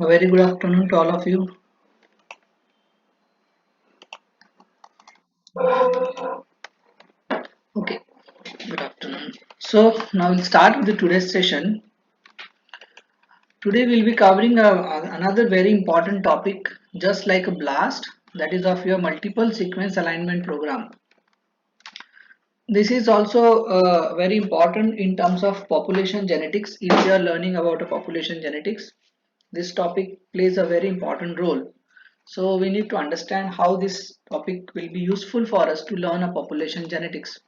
A very good afternoon to all of you. Okay, good afternoon. So now we'll start with the today's session. Today we'll be covering another very important topic, just like a blast, that is of your multiple sequence alignment program. This is also very important in terms of population genetics. If you are learning about a population genetics, this topic plays a very important role. So we need to understand how this topic will be useful for us to learn a population genetics.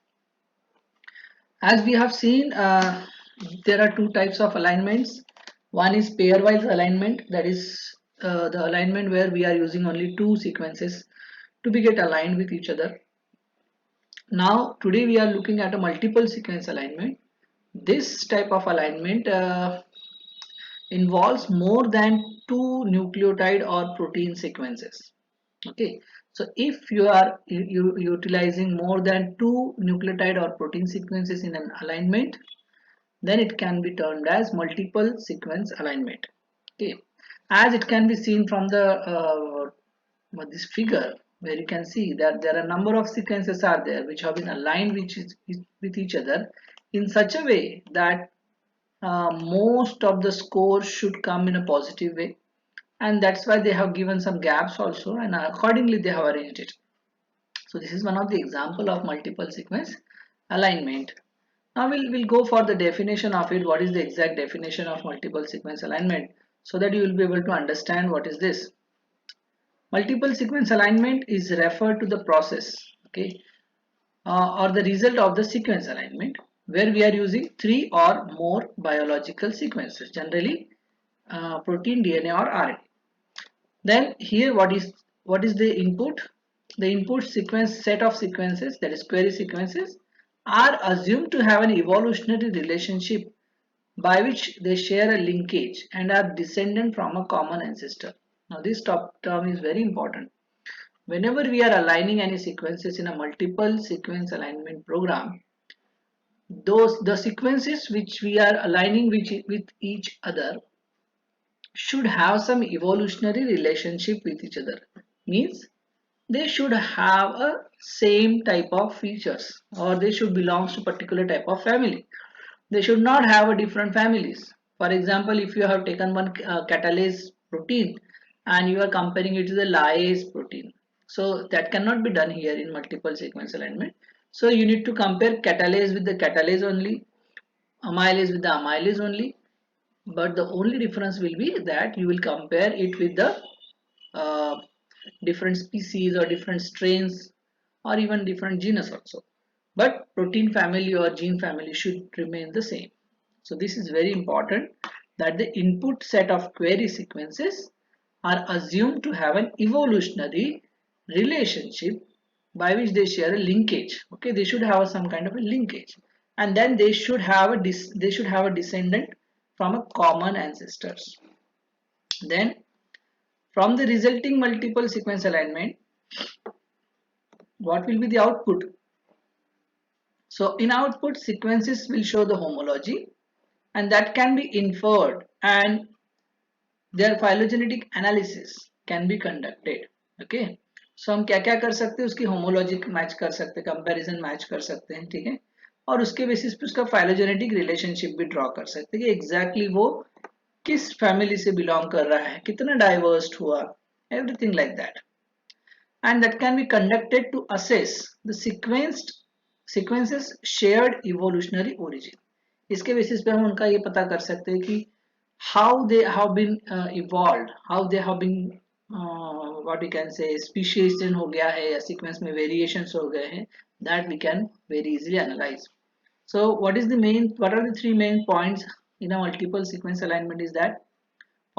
As we have seen, there are two types of alignments. One is pairwise alignment, that is the alignment where we are using only two sequences to be get aligned with each other. Now, today we are looking at a multiple sequence alignment. This type of alignment involves more than two nucleotide or protein sequences. Okay, so if you are utilizing more than two nucleotide or protein sequences in an alignment, then it can be termed as multiple sequence alignment. Okay, as it can be seen from the this figure, where you can see that there are a number of sequences are there which have been aligned with each other in such a way that most of the scores should come in a positive way, and that's why they have given some gaps also, and accordingly they have arranged it. So this is one of the example of multiple sequence alignment. Now we'll go for the definition of it. What is the exact definition of multiple sequence alignment, so that you will be able to understand what is this. Multiple sequence alignment is referred to the process, okay, or the result of the sequence alignment, where we are using three or more biological sequences, generally protein, DNA, or RNA. Then here what is the input? The input sequence set of sequences, that is query sequences, are assumed to have an evolutionary relationship by which they share a linkage and are descendant from a common ancestor. Now this top term is very important. Whenever we are aligning any sequences in a multiple sequence alignment program, those the sequences which we are aligning with each other should have some evolutionary relationship with each other. Means they should have a same type of features, or they should belong to particular type of family. They should not have a different families. For example, if you have taken one catalase protein and you are comparing it to the lyase protein, so that cannot be done here in multiple sequence alignment. So you need to compare catalase with the catalase only, amylase with the amylase only, but the only difference will be that you will compare it with the uh, different species or different strains or even different genus also, but protein family or gene family should remain the same. So this is very important, that the input set of query sequences are assumed to have an evolutionary relationship by which they share a linkage. Okay, they should have some kind of a linkage, and then they should have a descendant from a common ancestors. Then from the resulting multiple sequence alignment, what will be the output? So in output, sequences will show the homology, and that can be inferred, and their phylogenetic analysis can be conducted. Okay, so हम क्या क्या कर सकते हैं, उसकी homology match कर सकते हैं, कंपैरिजन मैच कर सकते हैं, ठीक है, और उसके बेसिस पे उसका phylogenetic relationship भी ड्रॉ कर सकते हैं कि एग्जैक्टली वो किस फैमिली से बिलोंग कर रहा है, कितना डाइवर्स्ड हुआ, everything like that. And that can be conducted to assess the sequences shared evolutionary origin. इसके बेसिस पे हम उनका ये पता कर सकते हैं कि how they have been evolved, how they have been what we can say speciation हो गया है या sequence में variations हो गए हैं, that we can very easily analyze. So what are the three main points in a multiple sequence alignment is that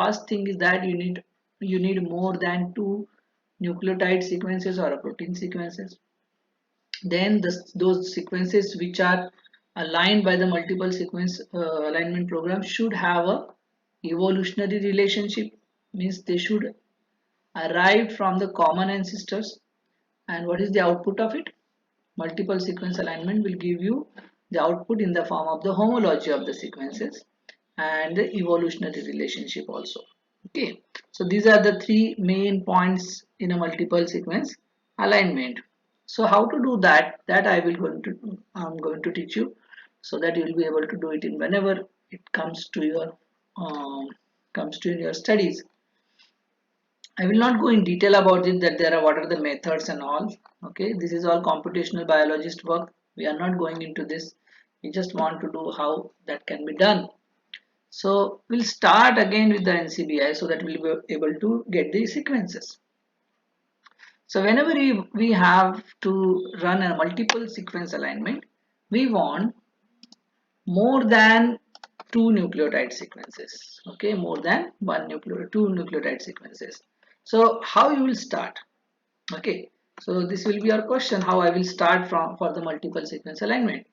first thing is that you need more than two nucleotide sequences or a protein sequences. Then those sequences which are aligned by the multiple sequence alignment program should have a evolutionary relationship, means they should arrive from the common ancestors. And what is the output of it? Multiple sequence alignment will give you the output in the form of the homology of the sequences and the evolutionary relationship also. Okay, so these are the three main points in a multiple sequence alignment. So how to do that? That I'm going to teach you, so that you will be able to do it in whenever it um, comes to your studies. I will not go in detail about it, that there are what are the methods and all. Okay, this is all computational biologist work. We are not going into this. We just want to do how that can be done. So we'll start again with the NCBI so that we'll be able to get the sequences. So whenever we have to run a multiple sequence alignment, we want more than two nucleotide sequences. Okay, more than two nucleotide sequences. So how you will start? Okay, so this will be our question, how I will start from for the multiple sequence alignment.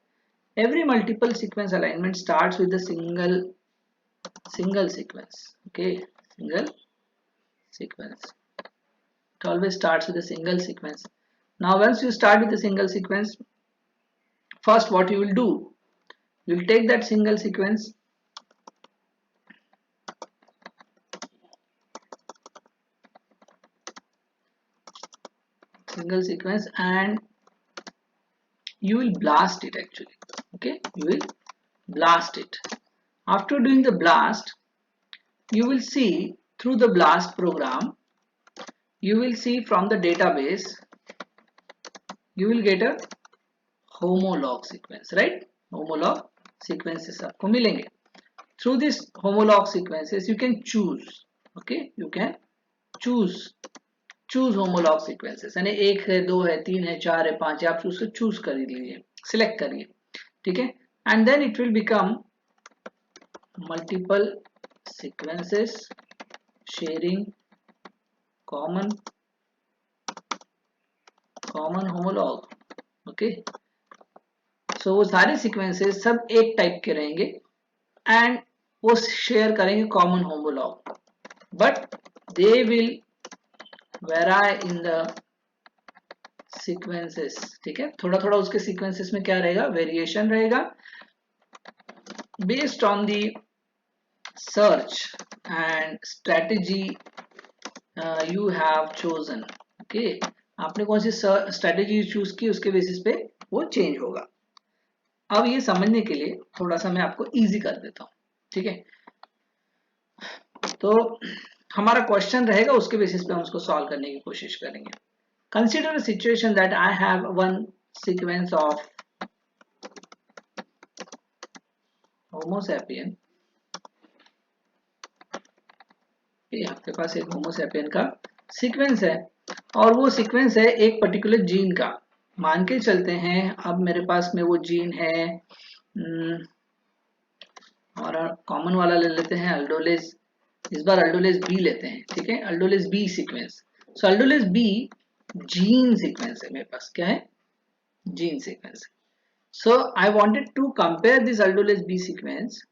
Every multiple sequence alignment starts with a single sequence. Okay, single sequence. It always starts with a single sequence. Now once you start with a single sequence, first what you will do, you will take that single sequence, and you will blast it actually. Okay, you will blast it. After doing the blast, you will see through the blast program, you will see from the database, you will get a homolog sequence, right? Homolog sequences आपको मिलेंगे. Through this homolog sequences you can choose. Okay, you can choose homolog sequences, यानी एक है, दो है, तीन है, चार है, पांच है, आप उसको चूज कर लीजिए, सिलेक्ट करिए. ठीक है, and then it will become multiple sequences sharing common homolog. Okay, so वो सारे सीक्वेंसेस सब एक टाइप के रहेंगे एंड वो शेयर करेंगे common homologue, but they will वेराई in the sequences. ठीक है, थोड़ा थोड़ा उसके सीक्वेंसेस में क्या रहेगा, वेरिएशन रहेगा based on the search and strategy you have chosen. Okay, आपने कौन सी स्ट्रेटेजी चूज की उसके बेसिस पे वो चेंज होगा. अब ये समझने के लिए थोड़ा सा मैं आपको इजी कर देता हूँ. ठीक है, तो हमारा क्वेश्चन रहेगा, उसके बेसिस पे हम उसको सॉल्व करने की कोशिश करेंगे. Consider a situation that I have one sequence of Homo sapien. आपके पास एक होमोसैपियन का सीक्वेंस है और वो सीक्वेंस है एक पर्टिकुलर जीन का. मान के चलते हैं अब मेरे पास में वो जीन है और कॉमन वाला ले लेते हैं अल्डोलेज. इस बार अल्डोलेज बी लेते हैं. ठीक है, aldolase B sequence. So aldolase B gene sequence है मेरे पास. क्या है, gene sequence. So I wanted to compare this aldolase B sequence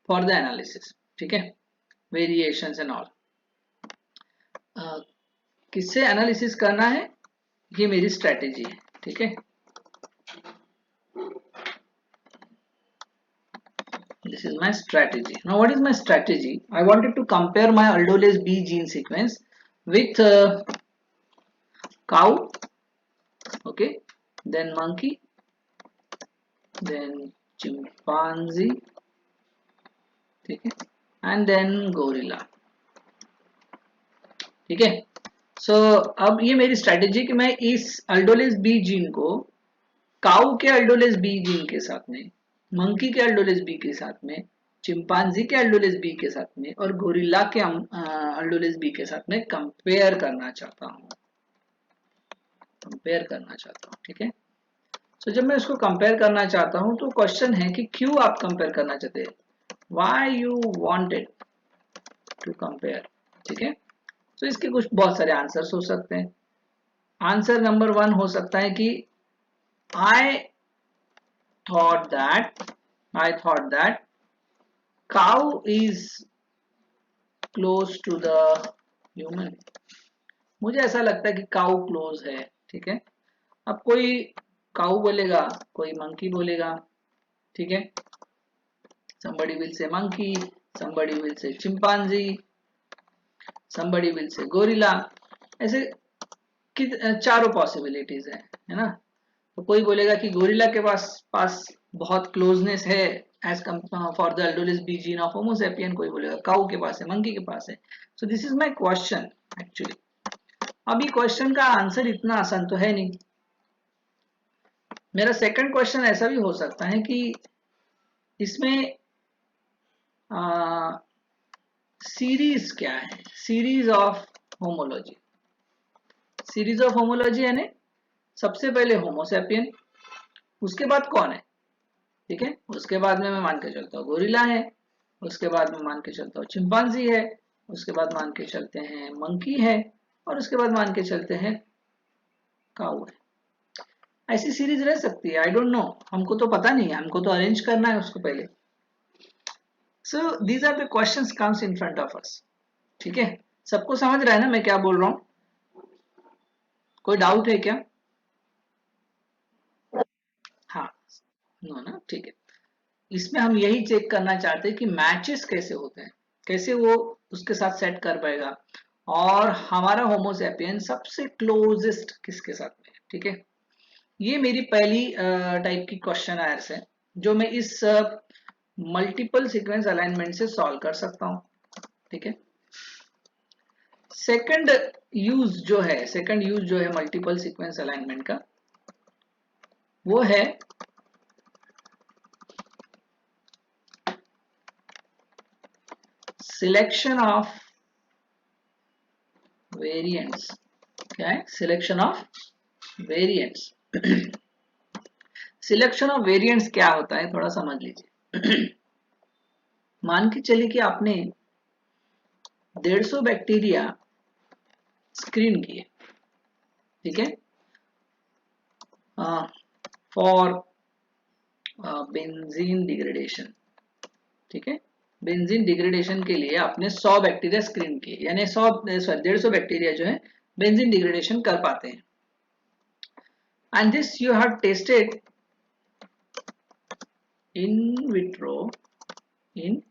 for the analysis. ठीक है, वेरिएशंस एंड ऑल. किससे एनालिसिस करना है, ये मेरी स्ट्रेटेजी है. ठीक है, this is my strategy. Now what is my strategy? I wanted to compare my aldolase B gene sequence with cow, okay, then monkey, then chimpanzee, ठीक है, and then gorilla. ठीक है, so अब ये मेरी स्ट्रेटेजी कि मैं इस अल्डोलेज बी जीन को काऊ के अल्डोलेज बी जीन के साथ में, मंकी के अल्डोलेज बी के साथ में, चिंपांजी के अल्डोलेज बी के साथ में और गोरिल्ला के अल्डोलेज बी के साथ में कंपेयर करना चाहता हूँ. कंपेयर करना चाहता हूँ. ठीक है, तो जब मैं इसको कंपेयर करना चाहता हूँ तो क्वेश्चन है कि क्यों आप कंपेयर करना चाहते हैं, why you wanted to compare. ठीक है, तो इसके कुछ बहुत सारे आंसर्स हो सकते हैं. आंसर नंबर वन हो सकता है कि आई thought that cow is close to the human. मुझे ऐसा लगता है कि काऊ क्लोज है. ठीक है, अब कोई काऊ बोलेगा, कोई मंकी बोलेगा. ठीक है, somebody will say monkey, somebody will say chimpanzee. somebody will say gorilla. ऐसे चारों पॉसिबिलिटीज है ना। तो कोई बोलेगा कि गोरिल्ला के पास बहुत क्लोजनेस है as for the aldolase B gene of Homo sapien, कोई बोलेगा काऊ के पास है, मंकी के पास है। So this is my question actually. अब ये क्वेश्चन का आंसर इतना आसान तो है नहीं। मेरा सेकंड क्वेश्चन ऐसा भी हो सकता है कि इसमें सीरीज क्या है, series of homology. Series of homology यानी सबसे पहले होमोसेपियन, उसके बाद कौन है, ठीक है, उसके बाद में मैं मान के चलता हूँ गोरिल्ला है, उसके बाद में मान के चलता हूँ चिंपांजी है, उसके बाद मान के चलते हैं मंकी है, और उसके बाद मान के चलते हैं काऊ है। ऐसी सीरीज रह सकती है, आई डोंट नो, हमको तो पता नहीं है, हमको तो अरेंज करना है उसको पहले। So these are the questions comes in front of us, ठीक है। सबको समझ रहा है ना मैं क्या बोल रहा हूँ? कोई डाउट है क्या? हाँ, नो ना, ठीक है। इसमें हम यही चेक करना चाहते हैं कि मैचेस कैसे होते हैं, कैसे वो उसके साथ सेट कर पाएगा, और हमारा होमोसेपियन सबसे क्लोजेस्ट किसके साथ में है, ठीक है। ये मेरी पहली टाइप की क्वेश्चन आंसर है जो मैं इस मल्टीपल सीक्वेंस अलाइनमेंट से सॉल्व कर सकता हूँ, ठीक है। सेकंड यूज जो है मल्टीपल सीक्वेंस अलाइनमेंट का, वो है सिलेक्शन ऑफ वेरिएंट्स। क्या है? Selection of variants. Selection of variants क्या होता है थोड़ा समझ लीजिए। मान के चलिए कि आपने 150 बैक्टीरिया स्क्रीन किए, ठीक है, फॉर बेंजीन डिग्रेडेशन, ठीक है। बेंजीन डिग्रेडेशन के लिए आपने 100 बैक्टीरिया स्क्रीन किए, यानी 150 बैक्टीरिया जो है बेंजीन डिग्रेडेशन कर पाते हैं। And this you have tested in vitro in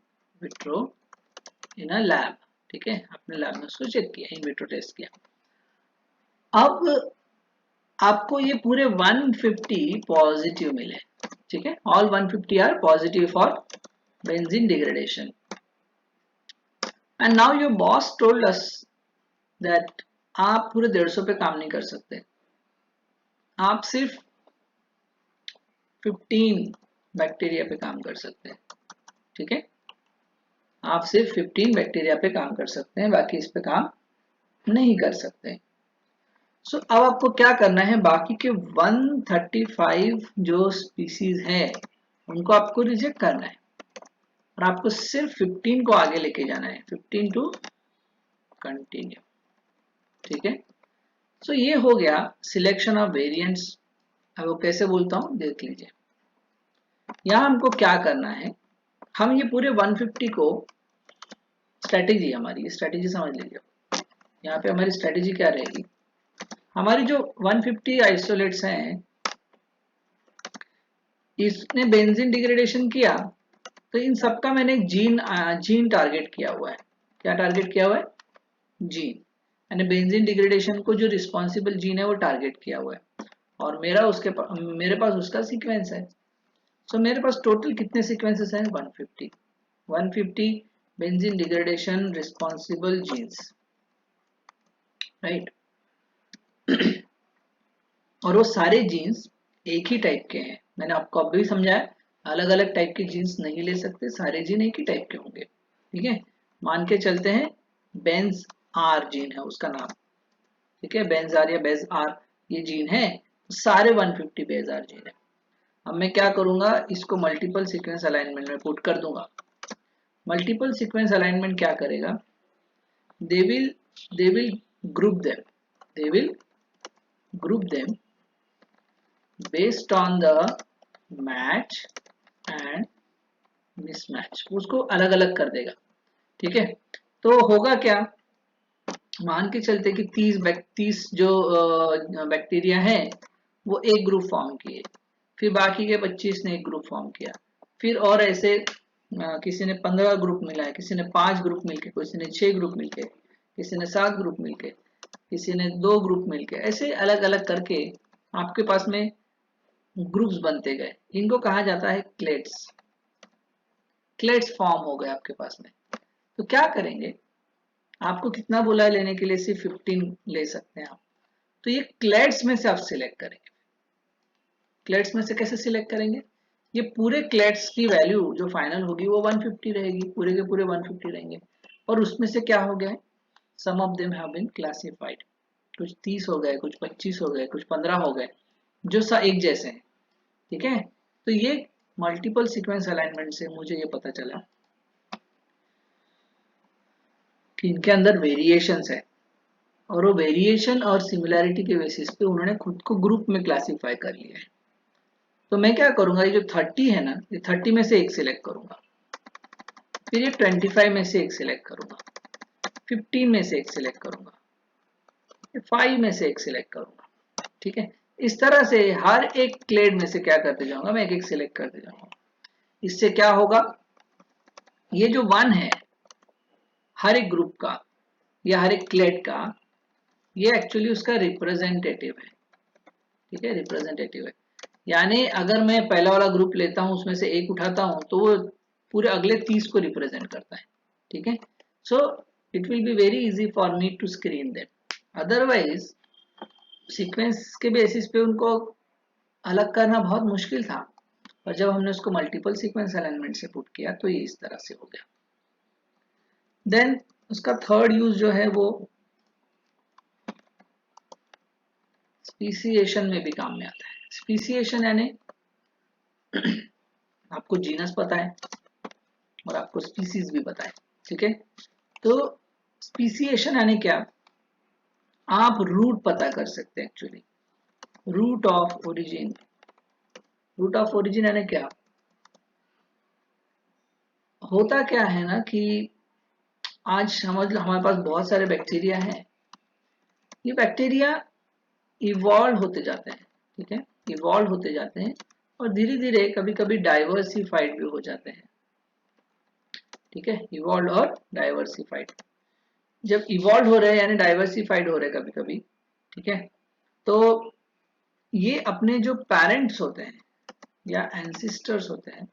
a lab, ठीक है, आपने लैब में उसको चेक किया, इन विट्रो टेस्ट किया। अब आपको ये पूरे 150 पॉजिटिव मिले, ठीक है, all 150 are positive for benzene degradation. And now your boss told us that आप पूरे 150 पे काम नहीं कर सकते, आप सिर्फ 15 बैक्टीरिया पे काम कर सकते हैं, ठीक है, आप सिर्फ 15 बैक्टीरिया पे काम कर सकते हैं, बाकी इस पे काम नहीं कर सकते। सो अब आपको क्या करना है, बाकी के 135 जो स्पीसीज है उनको आपको रिजेक्ट करना है, और आपको सिर्फ 15 को आगे लेके जाना है, 15 टू कंटिन्यू, ठीक है। सो ये हो गया सिलेक्शन ऑफ वेरिएंट्स। अब वो कैसे बोलता हूँ देख लीजिए। यहाँ हमको क्या करना है, हम ये पूरे 150 को, स्ट्रेटेजी हमारी, स्ट्रेटेजी समझ लीजिए। यहाँ पे हमारी स्ट्रेटेजी क्या रहेगी, हमारी जो 150 आइसोलेट्स हैं, इसने बेंजीन डिग्रेडेशन किया, तो इन सबका मैंने एक जीन टारगेट किया हुआ है। क्या टारगेट किया हुआ है? जीन, यानी बेंजीन डिग्रेडेशन को जो रिस्पॉन्सिबल जीन है वो टारगेट किया हुआ है, और मेरे पास उसका सीक्वेंस है। सो मेरे पास टोटल कितने सीक्वेंसेस हैं? 150 benzene degradation responsible genes, right. और वो सारे जीन्स एक ही टाइप के हैं, मैंने आपको अब भी समझाया, अलग अलग टाइप के जीन्स नहीं ले सकते, सारे जीन एक ही टाइप के होंगे, ठीक है। मान के चलते हैं बेंज आर जीन है उसका नाम, ठीक है, बेंज आर या बेज आर ये जीन है, सारे 150 बेज आर जीन है। अब मैं क्या करूंगा, इसको मल्टीपल सीक्वेंस अलाइनमेंट में पुट कर दूंगा। मल्टीपल सीक्वेंस अलाइनमेंट क्या करेगा, they will they will group them, they will group them based on the match and mismatch, उसको अलग अलग कर देगा, ठीक है। तो होगा क्या, मान के चलते कि 30 जो बैक्टीरिया हैं वो एक ग्रुप फॉर्म किए, फिर बाकी के 25 ने एक ग्रुप फॉर्म किया, फिर और ऐसे किसी ने 15 ग्रुप मिला है, किसी ने 5 ग्रुप मिलके, किसी ने 6 ग्रुप मिलके, किसी ने 7 ग्रुप मिलके, किसी ने 2 ग्रुप मिलके, ऐसे अलग अलग करके आपके पास में ग्रुप्स बनते गए। इनको कहा जाता है क्लेड्स। क्लेड्स फॉर्म हो गए आपके पास में। तो क्या करेंगे, आपको कितना बोला है लेने के लिए, सिर्फ 15 ले सकते हैं आप। तो ये क्लेड्स में से आप सिलेक्ट करेंगे। क्लेड्स में से कैसे सिलेक्ट करेंगे, ये पूरे क्लेड्स की वैल्यू जो फाइनल होगी वो 150 रहेगी, पूरे के पूरे 150 रहेंगे। और उसमें से क्या हो गया, some of them have been classified, कुछ 30 हो गए, कुछ 25 हो गए, कुछ 15 हो गए, जो एक जैसे हैं। ठीक है, तो ये मल्टीपल सीक्वेंस अलाइनमेंट से मुझे ये पता चला कि इनके अंदर वेरिएशंस है, और वो वेरिएशन और सिमिलैरिटी के बेसिस पे उन्होंने खुद को ग्रुप में क्लासिफाई कर लिया है। तो मैं क्या करूंगा, ये जो 30 है ना, ये 30 में से एक सिलेक्ट करूंगा, फिर ये 25 में से एक सिलेक्ट करूंगा, 15 में से एक सिलेक्ट करूंगा, 5 में से एक सिलेक्ट करूंगा। ठीक है, इस तरह से हर एक क्लेड में से क्या करते जाऊंगा, मैं एक एक सिलेक्ट करते जाऊंगा। इससे क्या होगा, ये जो 1 है हर एक ग्रुप का या हर एक क्लेड का, ये एक्चुअली उसका रिप्रेजेंटेटिव है। ठीक है, रिप्रेजेंटेटिव है, यानी अगर मैं पहला वाला ग्रुप लेता हूं, उसमें से एक उठाता हूं, तो वो पूरे अगले 30 को रिप्रेजेंट करता है। ठीक है, so it will be very easy for me to screen them. Otherwise sequence के बेसिस पे उनको अलग करना बहुत मुश्किल था, और जब हमने उसको मल्टीपल सीक्वेंस अलाइनमेंट से पुट किया तो ये इस तरह से हो गया। देन उसका थर्ड यूज जो है वो स्पीसिएशन में भी काम में आता है। स्पीसिएशन यानी आपको जीनस पता है और आपको स्पीसीज भी पता है। ठीक है, तो स्पीसिएशन यानी क्या, आप रूट पता कर सकते हैं actually, root of origin. Root of origin यानी क्या, होता क्या है ना कि आज समझ लो हमारे पास बहुत सारे बैक्टीरिया हैं, ये बैक्टीरिया इवॉल्व होते जाते हैं। ठीक है, इवॉल्व होते जाते हैं और धीरे धीरे कभी कभी डाइवर्सिफाइड भी हो जाते हैं। ठीक है, इवॉल्व और डाइवर्सिफाइड, जब इवॉल्व हो रहे हैं यानी डाइवर्सिफाइड हो रहे हैं कभी कभी। ठीक है, तो ये अपने जो पेरेंट्स होते हैं या एंसिस्टर्स होते हैं,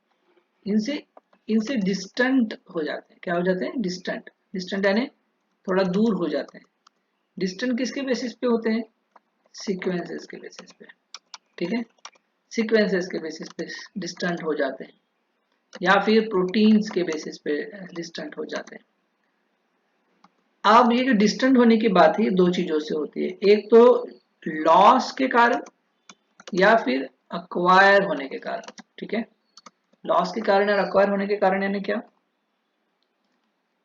इनसे इनसे डिस्टेंट हो जाते हैं। क्या हो जाते हैं, डिस्टेंट। डिस्टेंट यानी थोड़ा दूर हो जाते हैं। डिस्टेंट किसके बेसिस पे होते हैं, सीक्वेंसेस के बेसिस पे। ठीक है, सीक्वेंसेस के बेसिस पे डिस्टेंट हो जाते हैं, या फिर प्रोटीन्स के बेसिस पे डिस्टेंट हो जाते हैं। अब ये जो डिस्टेंट होने की बात है, ये दो चीजों से होती है, एक तो लॉस के कारण या फिर अक्वायर होने के कारण। ठीक है, लॉस के कारण और अक्वायर होने के कारण यानी क्या,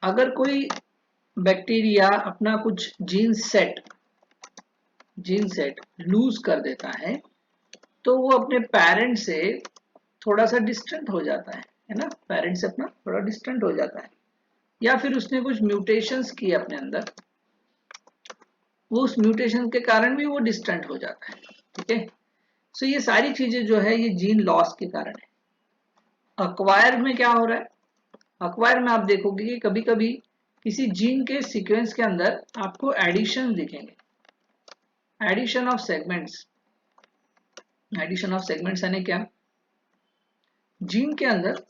अगर कोई बैक्टीरिया अपना कुछ जीन सेट लूज कर देता है, तो वो अपने पेरेंट से थोड़ा सा डिस्टेंट हो जाता है ना, पेरेंट से अपना थोड़ा डिस्टेंट हो जाता है, या फिर उसने कुछ म्यूटेशंस किए अपने अंदर, वो उस म्यूटेशन के कारण भी वो डिस्टेंट हो जाता है। ठीक है, सो ये सारी चीजें जो है ये जीन लॉस के कारण है। अक्वायर में क्या हो रहा है, अक्वायर में आप देखोगे कि कभी कभी किसी जीन के सीक्वेंस के अंदर आपको एडिशन दिखेंगे, addition of segments. Addition of segments यानी क्या, जीन के अंदर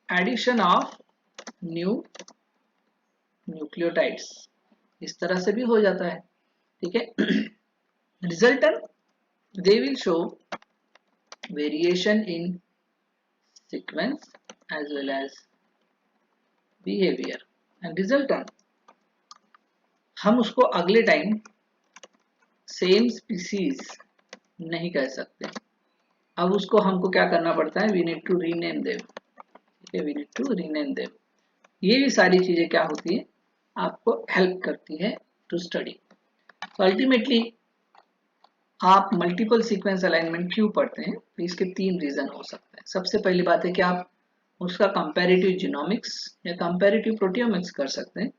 एडिशन ऑफ न्यू न्यूक्लियोटाइड्स, इस तरह से भी हो जाता है। ठीक है, resultant they will show variation in sequence as well as behavior and resultant हम उसको अगले टाइम सेम स्पीसीज नहीं कह सकते, अब उसको हमको क्या करना पड़ता है, we need to rename them. ठीक है, we need to rename them. ये भी सारी चीजें क्या होती है, आपको हेल्प करती है टू स्टडी। तो अल्टीमेटली आप मल्टीपल सीक्वेंस अलाइनमेंट क्यों पढ़ते हैं, तो इसके 3 रीजन हो सकते हैं। सबसे पहली बात है कि आप उसका कंपैरेटिव जीनोमिक्स या कंपैरेटिव प्रोटियोमिक्स कर सकते हैं,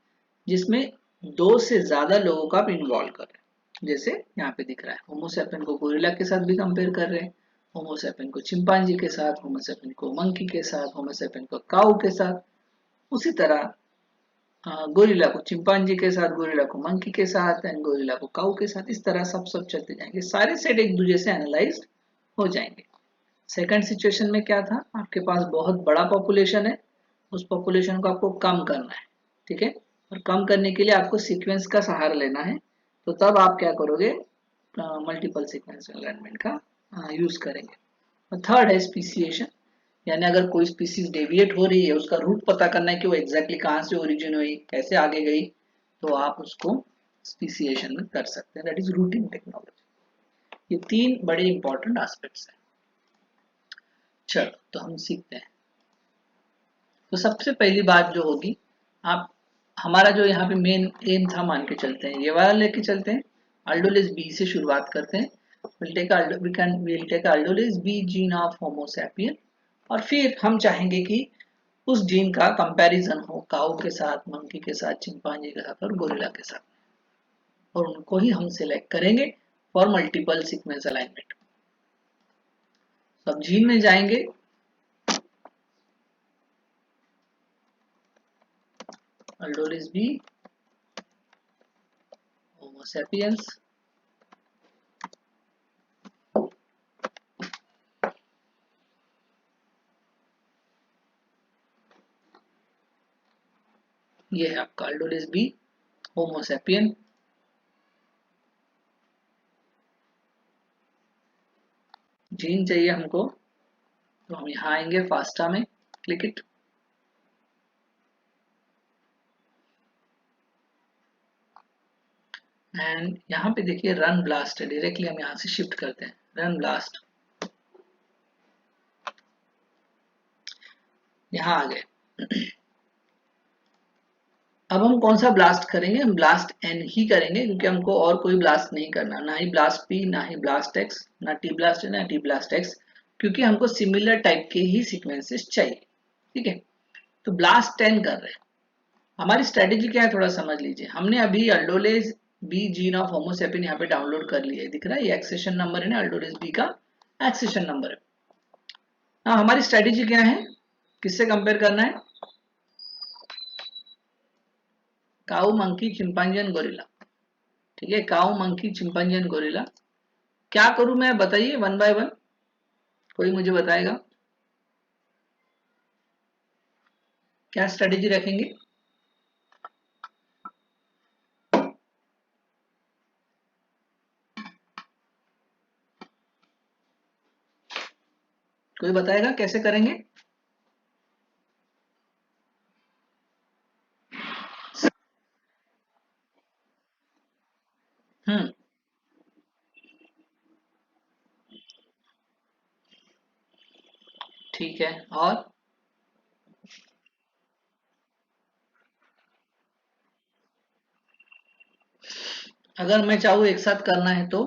जिसमें 2 से ज्यादा लोगों का आप इन्वॉल्व कर रहे हैं। जैसे यहाँ पे दिख रहा है, होमोसैपियन को गोरिल्ला के साथ भी कंपेयर कर रहे हैं, होमोसैपियन को चिंपांजी के साथ, होमोसैपियन को मंकी के साथ, होमोसैपियन को काऊ के साथ। उसी तरह गोरिल्ला को चिंपांजी के साथ, गोरिल्ला को मंकी के साथ एंड गोरिल्ला को काऊ के साथ, इस तरह सब चलते जाएंगे, सारे सेट एक दूसरे से एनालाइज हो जाएंगे। सेकंड सिचुएशन में क्या था, आपके पास बहुत बड़ा पॉपुलेशन है, उस पॉपुलेशन को आपको कम करना है, ठीक है, और कम करने के लिए आपको सीक्वेंस का सहारा लेना है, तो तब आप क्या करोगे, मल्टीपल सीक्वेंस अलाइनमेंट का यूज करेंगे। और थर्ड है स्पीसिएशन, यानी अगर कोई स्पीसीज डेविएट हो रही है, उसका रूट पता करना है कि वो एग्जैक्टली कहाँ से ओरिजिन हुई, कैसे आगे गई, तो आप उसको स्पीसिएशन में कर सकते हैं, दैट इज रूटिंग टेक्नोलॉजी। ये तीन बड़े इंपॉर्टेंट एस्पेक्ट्स हैं। चलो तो हम सीखते हैं। तो सबसे पहली बात जो होगी, आप हमारा जो यहाँ पे मेन एम था, मान के चलते हैं ये वाला लेके चलते हैं, अल्डोलिस बी से शुरुआत करते हैं। we'll take aldolase B gene of Homo sapien, और फिर हम चाहेंगे कि उस जीन का कंपैरिजन हो काऊ के साथ, मंकी के साथ, चिंपांजी के साथ और गोरिल्ला के साथ, और उनको ही हम सिलेक्ट करेंगे फॉर मल्टीपल सीक्वेंस अलाइनमेंट। सब जीन में जाएंगे, अल्डोलिस बी होमो सैपियंस, ये है आपका अल्डोलिस बी होमो सैपियन। जीन चाहिए हमको, तो हम यहाँ आएंगे फास्टा में, क्लिक इट, एंड यहाँ पे देखिए रन ब्लास्ट है, डायरेक्टली हम यहाँ से शिफ्ट करते हैं, रन ब्लास्ट, यहाँ आ गए। अब हम कौन सा ब्लास्ट करेंगे, हम ब्लास्ट एन ही करेंगे, क्योंकि हमको और कोई ब्लास्ट नहीं करना, ना ही ब्लास्ट पी, ना ही ब्लास्ट एक्स, ना टी ब्लास्ट ना टी ब्लास्ट एक्स, क्योंकि हमको सिमिलर टाइप के ही सीक्वेंसेस चाहिए, ठीक है। तो ब्लास्ट 10 कर रहे हैं। हमारी स्ट्रेटेजी क्या है, थोड़ा समझ लीजिए। हमने अभी अल्डोलेज बी जीन ऑफ होमोसेपिन यहाँ पे डाउनलोड कर लिया है, दिख रहा है, ये एक्सेशन नंबर है ना, अल्डोलेज बी का एक्सेशन नंबर है। हाँ, हमारी स्ट्रेटेजी क्या है, किससे कंपेयर करना है, काऊ, मंकी, चिंपांजी एंड गोरिल्ला, ठीक है, काऊ, मंकी, चिंपांजी एंड गोरिल्ला। क्या करूं मैं, बताइए वन बाय वन, कोई मुझे बताएगा क्या स्ट्रेटेजी रखेंगे। कोई बताएगा कैसे करेंगे। हम्म, ठीक है, और अगर मैं चाहूँ एक साथ करना है तो,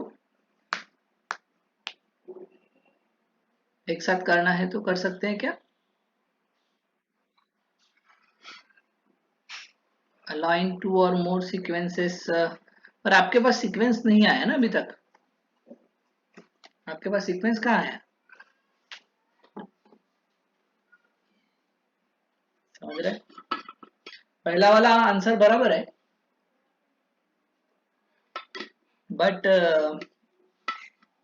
एक साथ करना है तो कर सकते हैं क्या, अलाइन टू और मोर सीक्वेंसेस, पर आपके पास सीक्वेंस नहीं आया ना अभी तक, आपके पास सीक्वेंस कहाँ है, समझ रहे, पहला वाला आंसर बराबर है, बट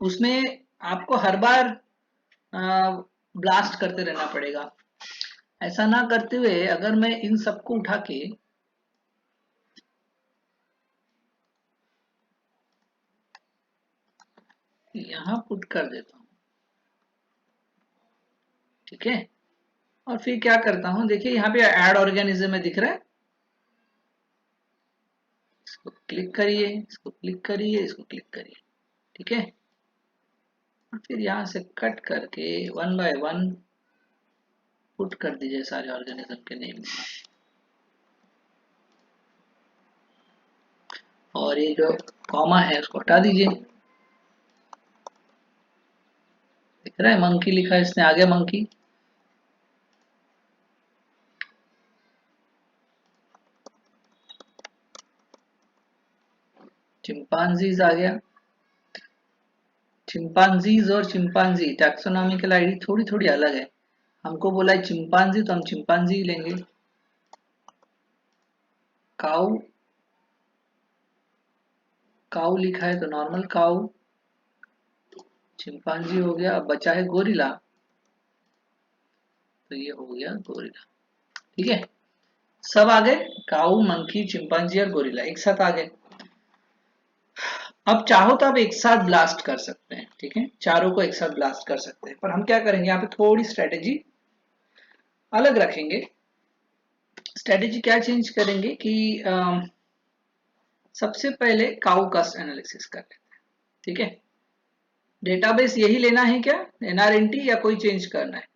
उसमें आपको हर बार ब्लास्ट करते रहना पड़ेगा। ऐसा ना करते हुए अगर मैं इन सबको उठा के यहाँ पुट कर देता हूँ, ठीक है, और फिर क्या करता हूँ, देखिए यहाँ पे ऐड ऑर्गेनिज्म में दिख रहा है, इसको क्लिक करिए, इसको क्लिक करिए, इसको क्लिक करिए, ठीक है, और फिर यहाँ से कट करके वन बाय वन पुट कर दीजिए सारे ऑर्गेनिज्म के नेम, और ये जो कॉमा है उसको हटा दीजिए, दिख रहा है मंकी लिखा है, इसने आगे मंकी, चिंपांजीज आ गया, चिंपांजीज और चिंपांजी टैक्सोनॉमिकल आईडी थोड़ी थोड़ी अलग है, हमको बोला है चिंपांजी तो हम चिंपांजी लेंगे, काऊ, काऊ लिखा है तो नॉर्मल काऊ, चिंपांजी हो गया, अब बचा है गोरिल्ला, तो ये हो गया गोरिल्ला। ठीक है, सब आ गए, काऊ, मंकी, चिंपांजी और गोरिल्ला एक साथ आ गए। अब चाहो तो आप एक साथ ब्लास्ट कर सकते हैं, ठीक है, चारों को एक साथ ब्लास्ट कर सकते हैं, पर हम क्या करेंगे यहाँ पे थोड़ी स्ट्रेटेजी अलग रखेंगे। स्ट्रेटेजी क्या चेंज करेंगे कि सबसे पहले काउ कास्ट एनालिसिस कर लेते हैं, ठीक है। डेटाबेस यही लेना है क्या, एनआरएनटी, या कोई चेंज करना है,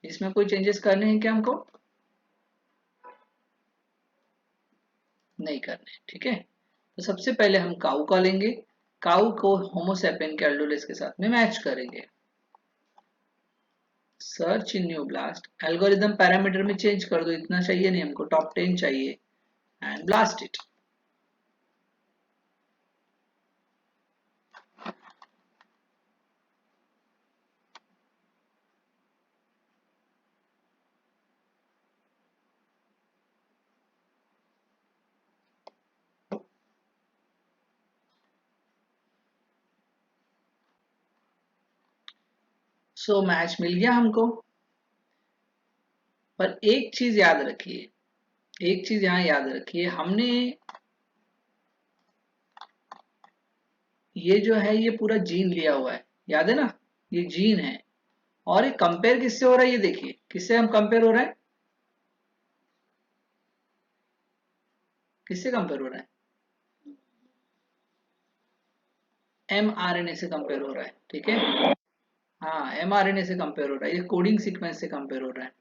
इसमें कोई चेंजेस करने हैं क्या हमको, नहीं करने, ठीक है। तो सबसे पहले हम काउ का लेंगे, काउ को होमोसेपियन के एल्डोलेस के साथ में मैच करेंगे। Search in new BLAST, algorithm parameter में चेंज कर दो, इतना चाहिए नहीं हमको, टॉप 10 चाहिए, and BLAST it. So match मिल गया हमको, पर एक चीज याद रखिए, एक चीज यहां याद रखिए, हमने ये जो है ये पूरा जीन लिया हुआ है, याद है ना, ये जीन है, और ये कंपेयर किससे हो रहा है, ये देखिए किससे हम कंपेयर हो रहा है, किससे कंपेयर हो रहा है, mRNA से कंपेयर हो रहा है, ठीक है। हाँ, mRNA से कंपेयर हो रहा है, ये कोडिंग सीक्वेंस से कंपेयर हो रहा है,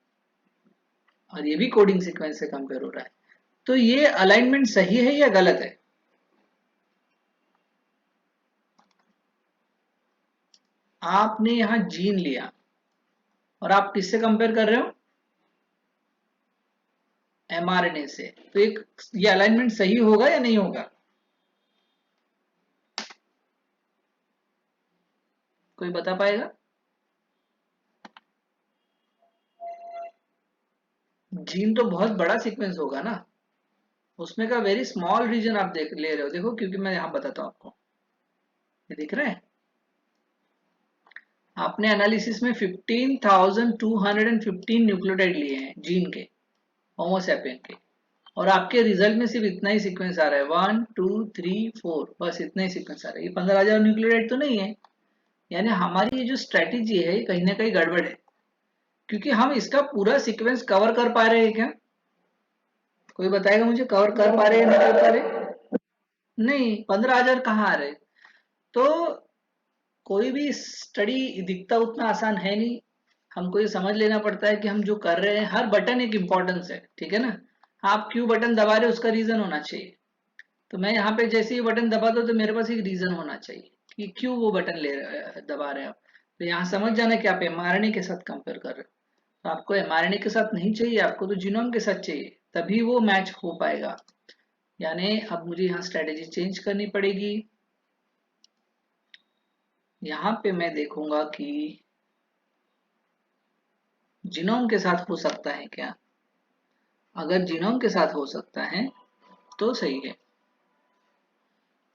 और ये भी कोडिंग सीक्वेंस से कंपेयर हो रहा है। तो ये अलाइनमेंट सही है या गलत है, आपने यहाँ जीन लिया और आप किससे कंपेयर कर रहे हो, mRNA से, तो एक ये अलाइनमेंट सही होगा या नहीं होगा, कोई बता पाएगा। जीन तो बहुत बड़ा सीक्वेंस होगा ना, उसमें का वेरी स्मॉल रीजन आप देख ले रहे हो, देखो क्योंकि मैं यहाँ बताता हूँ आपको, ये दिख रहा है, आपने एनालिसिस में 15,215 न्यूक्लियोटाइड लिए हैं जीन के, होमोसेपियन के, और आपके रिजल्ट में सिर्फ इतना ही सीक्वेंस आ रहा है, 1 2 3 4, बस इतना ही सीक्वेंस आ रहा है, ये 15,000 न्यूक्लियोटाइड तो नहीं है। यानी हमारी ये जो स्ट्रेटेजी है कहीं ना कहीं गड़बड़ है, क्योंकि हम इसका पूरा सीक्वेंस कवर कर पा रहे हैं क्या, कोई बताएगा मुझे, कवर कर पा रहे हैं नहीं कर पा रहे, नहीं, 15,000 कहाँ आ रहे। तो कोई भी स्टडी दिखता उतना आसान है नहीं, हमको ये समझ लेना पड़ता है कि हम जो कर रहे हैं, हर बटन एक इम्पोर्टेंस है, ठीक है ना। आप क्यों बटन दबा रहे हो उसका रीजन होना चाहिए, तो मैं यहाँ पे जैसे ही बटन दबा दो तो मेरे पास एक रीजन होना चाहिए कि क्यों वो बटन दबा रहे हो आप, तो यहाँ समझ जाना कि आप mRNA के साथ कंपेयर कर रहे हो, तो आपको mRNA के साथ नहीं चाहिए, आपको तो जीनोम के साथ चाहिए, तभी वो मैच हो पाएगा। यानी अब मुझे यहाँ स्ट्रेटेजी चेंज करनी पड़ेगी, यहाँ पे मैं देखूंगा कि जीनोम के साथ हो सकता है क्या, अगर जीनोम के साथ हो सकता है तो सही है।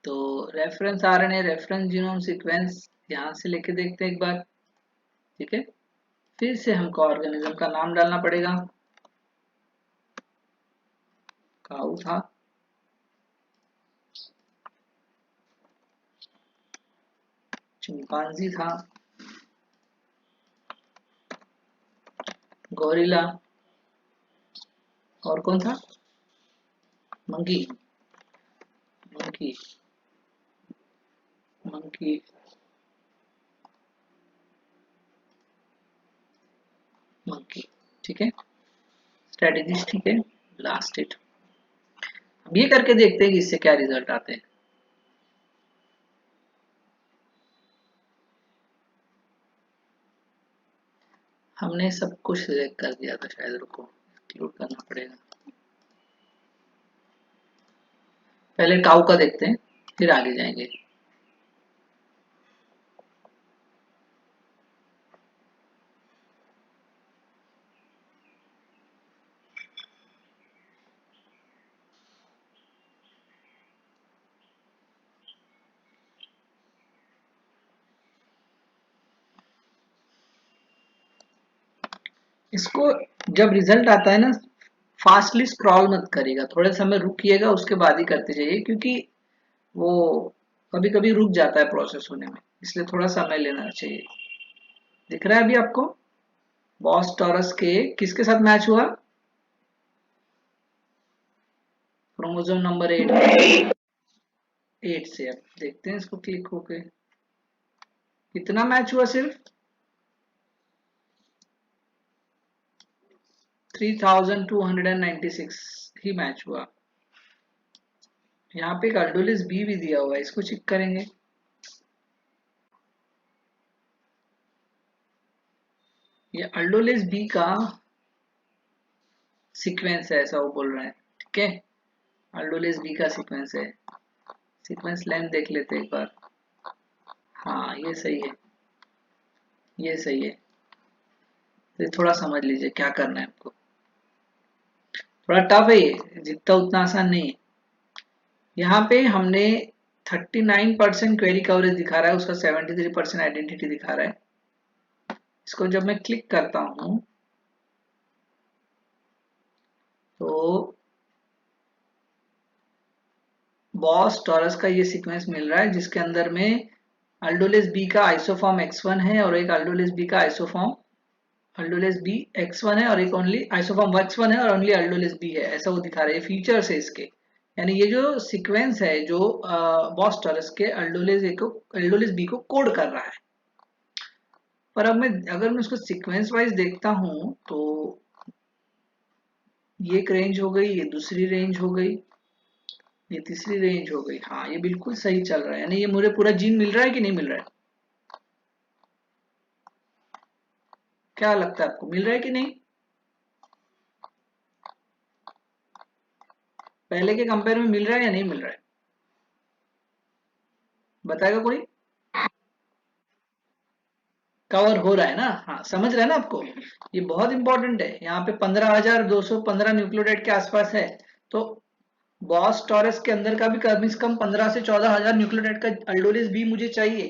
तो reference RNA, reference genome sequence यहाँ से लेके देखते हैं एक बार, ठीक है। फिर से हमको ऑर्गेनिज्म का नाम डालना पड़ेगा, काऊ था, चिंपांजी था, गोरिल्ला, और कौन था, मंकी, मंकी, मंकी, मंकी, ठीक है, स्ट्रेटेजीज ठीक है, लास्ट इट। अब ये करके देखते हैं कि इससे क्या रिजल्ट आते हैं। हमने सब कुछ सिलेक्ट कर दिया था शायद, रुको एक्सक्लूड करना पड़ेगा, पहले काऊ का देखते हैं फिर आगे जाएंगे। इसको जब रिजल्ट आता है ना, फास्टली स्क्रॉल मत करिएगा, थोड़े समय रुकिएगा, उसके बाद ही करते जाइए, क्योंकि वो कभी कभी रुक जाता है प्रोसेस होने में, इसलिए थोड़ा समय लेना चाहिए। दिख रहा है अभी आपको बॉस टॉरस के किसके साथ मैच हुआ? क्रोमोसोम नंबर 8 से। अब देखते हैं इसको क्लिक होके कितना मैच हुआ। सिर्फ 3296 ही मैच हुआ। यहाँ पे एक अल्डोलिस बी भी दिया हुआ है, इसको चेक करेंगे। ये अल्डोलिस बी का सीक्वेंस है, ऐसा वो बोल रहे हैं। ठीक है, अल्डोलिस बी का सीक्वेंस है। सीक्वेंस लेंथ देख लेते हैं एक बार। हाँ ये सही है, ये सही है। तो थोड़ा समझ लीजिए क्या करना है आपको। थोड़ा टफ है ये, जितना उतना आसान नहीं है। यहाँ पे हमने 39% क्वेरी कवरेज दिखा रहा है, उसका 73% आइडेंटिटी दिखा रहा है। इसको जब मैं क्लिक करता हूं तो बॉस टॉरस का ये सीक्वेंस मिल रहा है, जिसके अंदर में अल्डोलिस बी का आइसोफॉर्म x1 है और एक अल्डोलिस बी का आइसोफॉर्म अल्डोलिस बी x1 है, और एक ओनली आइसोफॉर्म x1 है और ओनली अल्डोलिस बी है, ऐसा वो दिखा रहा है। फीचर्स है इसके, यानी ये जो सीक्वेंस है जो बॉस टॉरस के अल्डोलिस बी को कोड कर रहा है। पर अब मैं अगर मैं उसको सीक्वेंस वाइज देखता हूं तो ये एक रेंज हो गई, ये दूसरी रेंज हो गई, ये तीसरी रेंज हो गई। हाँ ये बिल्कुल सही चल रहा है, यानी ये मुझे पूरा जीन मिल रहा है कि नहीं मिल रहा है? क्या लगता है आपको, मिल रहा है कि नहीं? पहले के कंपेयर में मिल रहा है या नहीं मिल रहा है? बताएगा कोई? कवर हो रहा है ना? हाँ समझ रहे हैं ना आपको, ये बहुत इंपॉर्टेंट है। यहाँ पे 15,215 न्यूक्लियोटाइड के आसपास है, तो बॉस टॉरस के अंदर का भी कम से कम 15 से 14,000 न्यूक्लियोटाइड का अल्डोलिस भी मुझे चाहिए,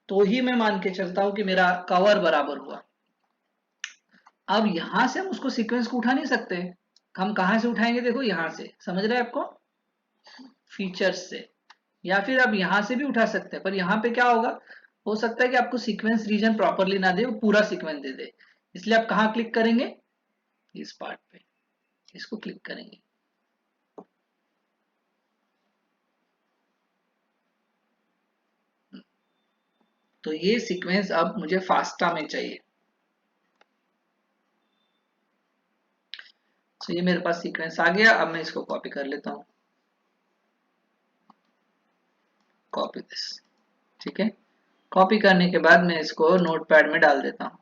तो ही मैं मान के चलता हूँ कि मेरा कवर बराबर हुआ। अब यहां से हम उसको सीक्वेंस को उठा नहीं सकते, हम कहां से उठाएंगे? देखो यहाँ से, समझ रहे हैं आपको, फीचर्स से, या फिर आप यहां से भी उठा सकते हैं। पर यहाँ पे क्या होगा, हो सकता है कि आपको सीक्वेंस रीजन प्रॉपरली ना दे, वो पूरा सीक्वेंस दे दे। इसलिए आप कहाँ क्लिक करेंगे? इस पार्ट पे, इसको क्लिक करेंगे। तो ये सीक्वेंस अब मुझे फास्टा में चाहिए। तो ये मेरे पास सीक्वेंस आ गया, अब मैं इसको कॉपी कर लेता हूँ। कॉपी दिस, ठीक है। कॉपी करने के बाद मैं इसको नोटपैड में डाल देता हूँ,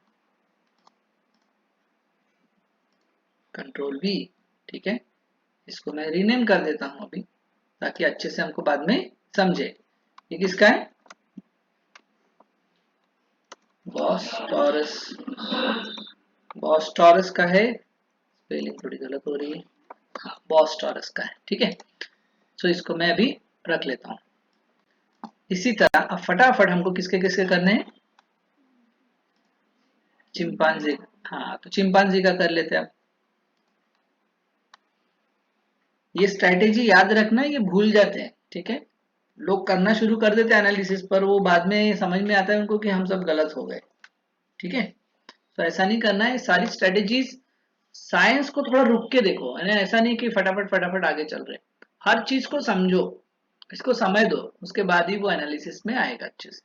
कंट्रोल वी। ठीक है, इसको मैं रीनेम कर देता हूँ अभी, ताकि अच्छे से हमको बाद में समझे। ये किसका है? Boss taurus. बॉस टॉरस का है, स्पेलिंग थोड़ी गलत हो रही है। हाँ बॉस टॉरस का है, ठीक है। तो इसको मैं अभी रख लेता हूँ। इसी तरह अब फटाफट हमको किसके किसके करने हैं? चिंपांजी। हाँ तो चिंपांजी का कर लेते हैं आप। ये स्ट्रैटेजी याद रखना, ये भूल जाते हैं, ठीक है। लोग करना शुरू कर देते हैं एनालिसिस, पर वो बाद में समझ में आता है उनको कि हम सब गलत हो गए। ठीक है, तो ऐसा नहीं करना है। सारी स्ट्रेटेजीज, साइंस को थोड़ा रुक के देखो, है ना, ऐसा नहीं कि फटाफट फटाफट आगे चल रहे। हर चीज को समझो, इसको समय दो, उसके बाद ही वो एनालिसिस में आएगा अच्छे से।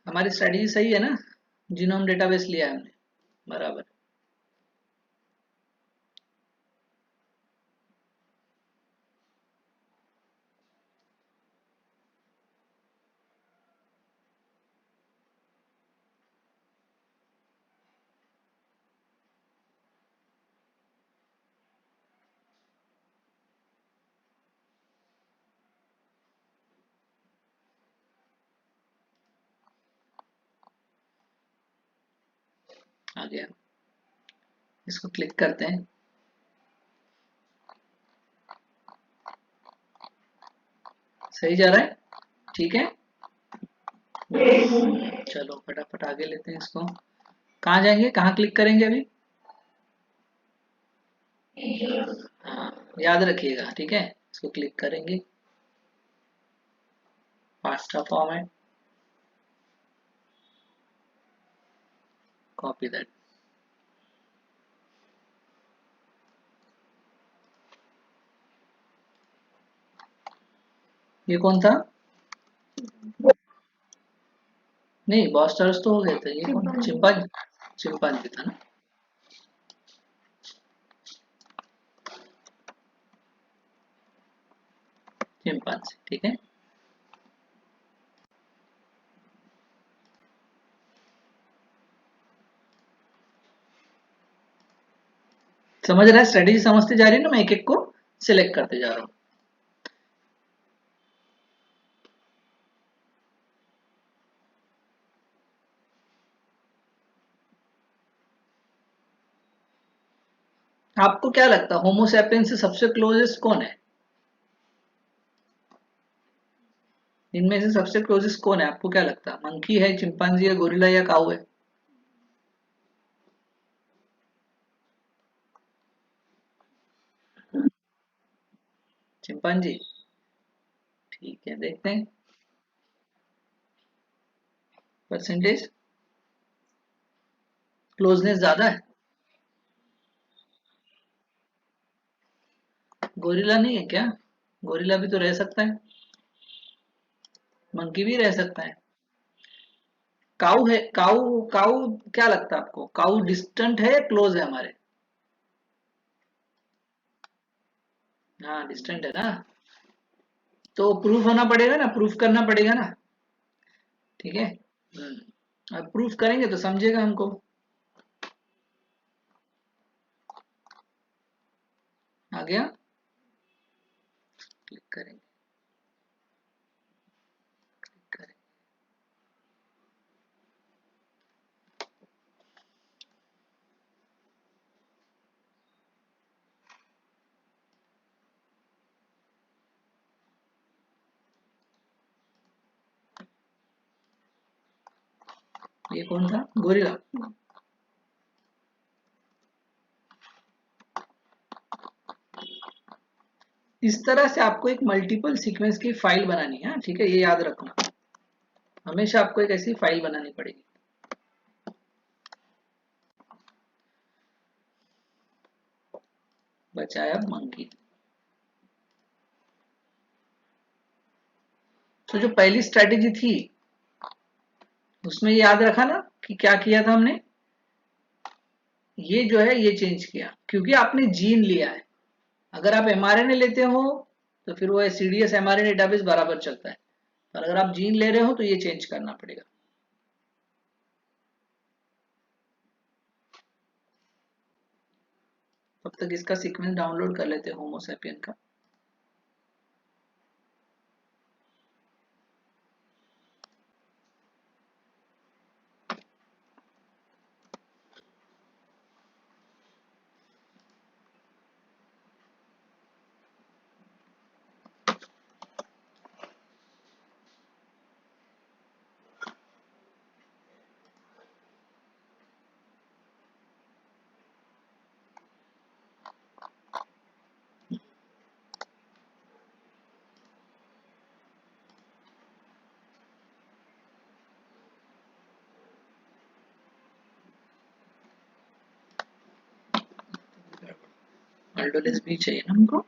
हमारी स्ट्रेटेजी सही है ना? जीनोम डेटाबेस लिया है हमने, बराबर। आ गया, इसको क्लिक करते हैं। सही जा रहा है, ठीक है। चलो फटाफट आगे लेते हैं इसको। कहाँ जाएंगे, कहाँ क्लिक करेंगे अभी? हाँ, याद रखिएगा, ठीक है। इसको क्लिक करेंगे, पास्ता फॉर्मेट, कॉपी दैट। ये कौन था? नहीं, बॉस्टर्स तो हो गए थे। ये कौन था? चिंपांजी था ना। चिंपांजी, ठीक है। समझ रहा है, स्ट्रेटेजी समझते जा रही है ना, मैं एक एक को सिलेक्ट करते जा रहा हूँ। आपको क्या लगता है होमोसेपियंस से सबसे क्लोजेस्ट कौन है? इनमें से सबसे क्लोजेस्ट कौन है, आपको क्या लगता है? मंकी है, चिंपांजी है, गोरिल्ला या काऊ है? चिंपांजी, ठीक है, देखते हैं परसेंटेज। क्लोजनेस ज्यादा है। गोरिल्ला नहीं है क्या? गोरिल्ला भी तो रह सकता है, मंकी भी रह सकता है। काऊ है, काऊ काऊ क्या लगता है आपको, काऊ डिस्टेंट है या क्लोज है हमारे? हाँ, डिस्टेंट है ना। तो प्रूफ होना पड़ेगा ना, प्रूफ करना पड़ेगा ना, ठीक है। अब प्रूफ करेंगे तो समझेगा हमको। आ गया, क्लिक करेंगे, क्लिक करेंगे। ये कौन था, गोरिल्ला? इस तरह से आपको एक मल्टीपल सीक्वेंस की फाइल बनानी है, ठीक है, ये याद रखना। हमेशा आपको एक ऐसी फाइल बनानी पड़ेगी। बचाया मंकी। तो जो पहली स्ट्रेटेजी थी उसमें याद रखा ना कि क्या किया था हमने, ये जो है ये चेंज किया क्योंकि आपने जीन लिया है। अगर आप एमआरएनए लेते हो तो फिर वो सीडीएस एमआरएनए डेटाबेस बराबर चलता है, पर अगर आप जीन ले रहे हो तो ये चेंज करना पड़ेगा। तब तक इसका सीक्वेंस डाउनलोड कर लेते हैं होमोसेपियन का। अल्डोलेस भी चाहिए ना हमको।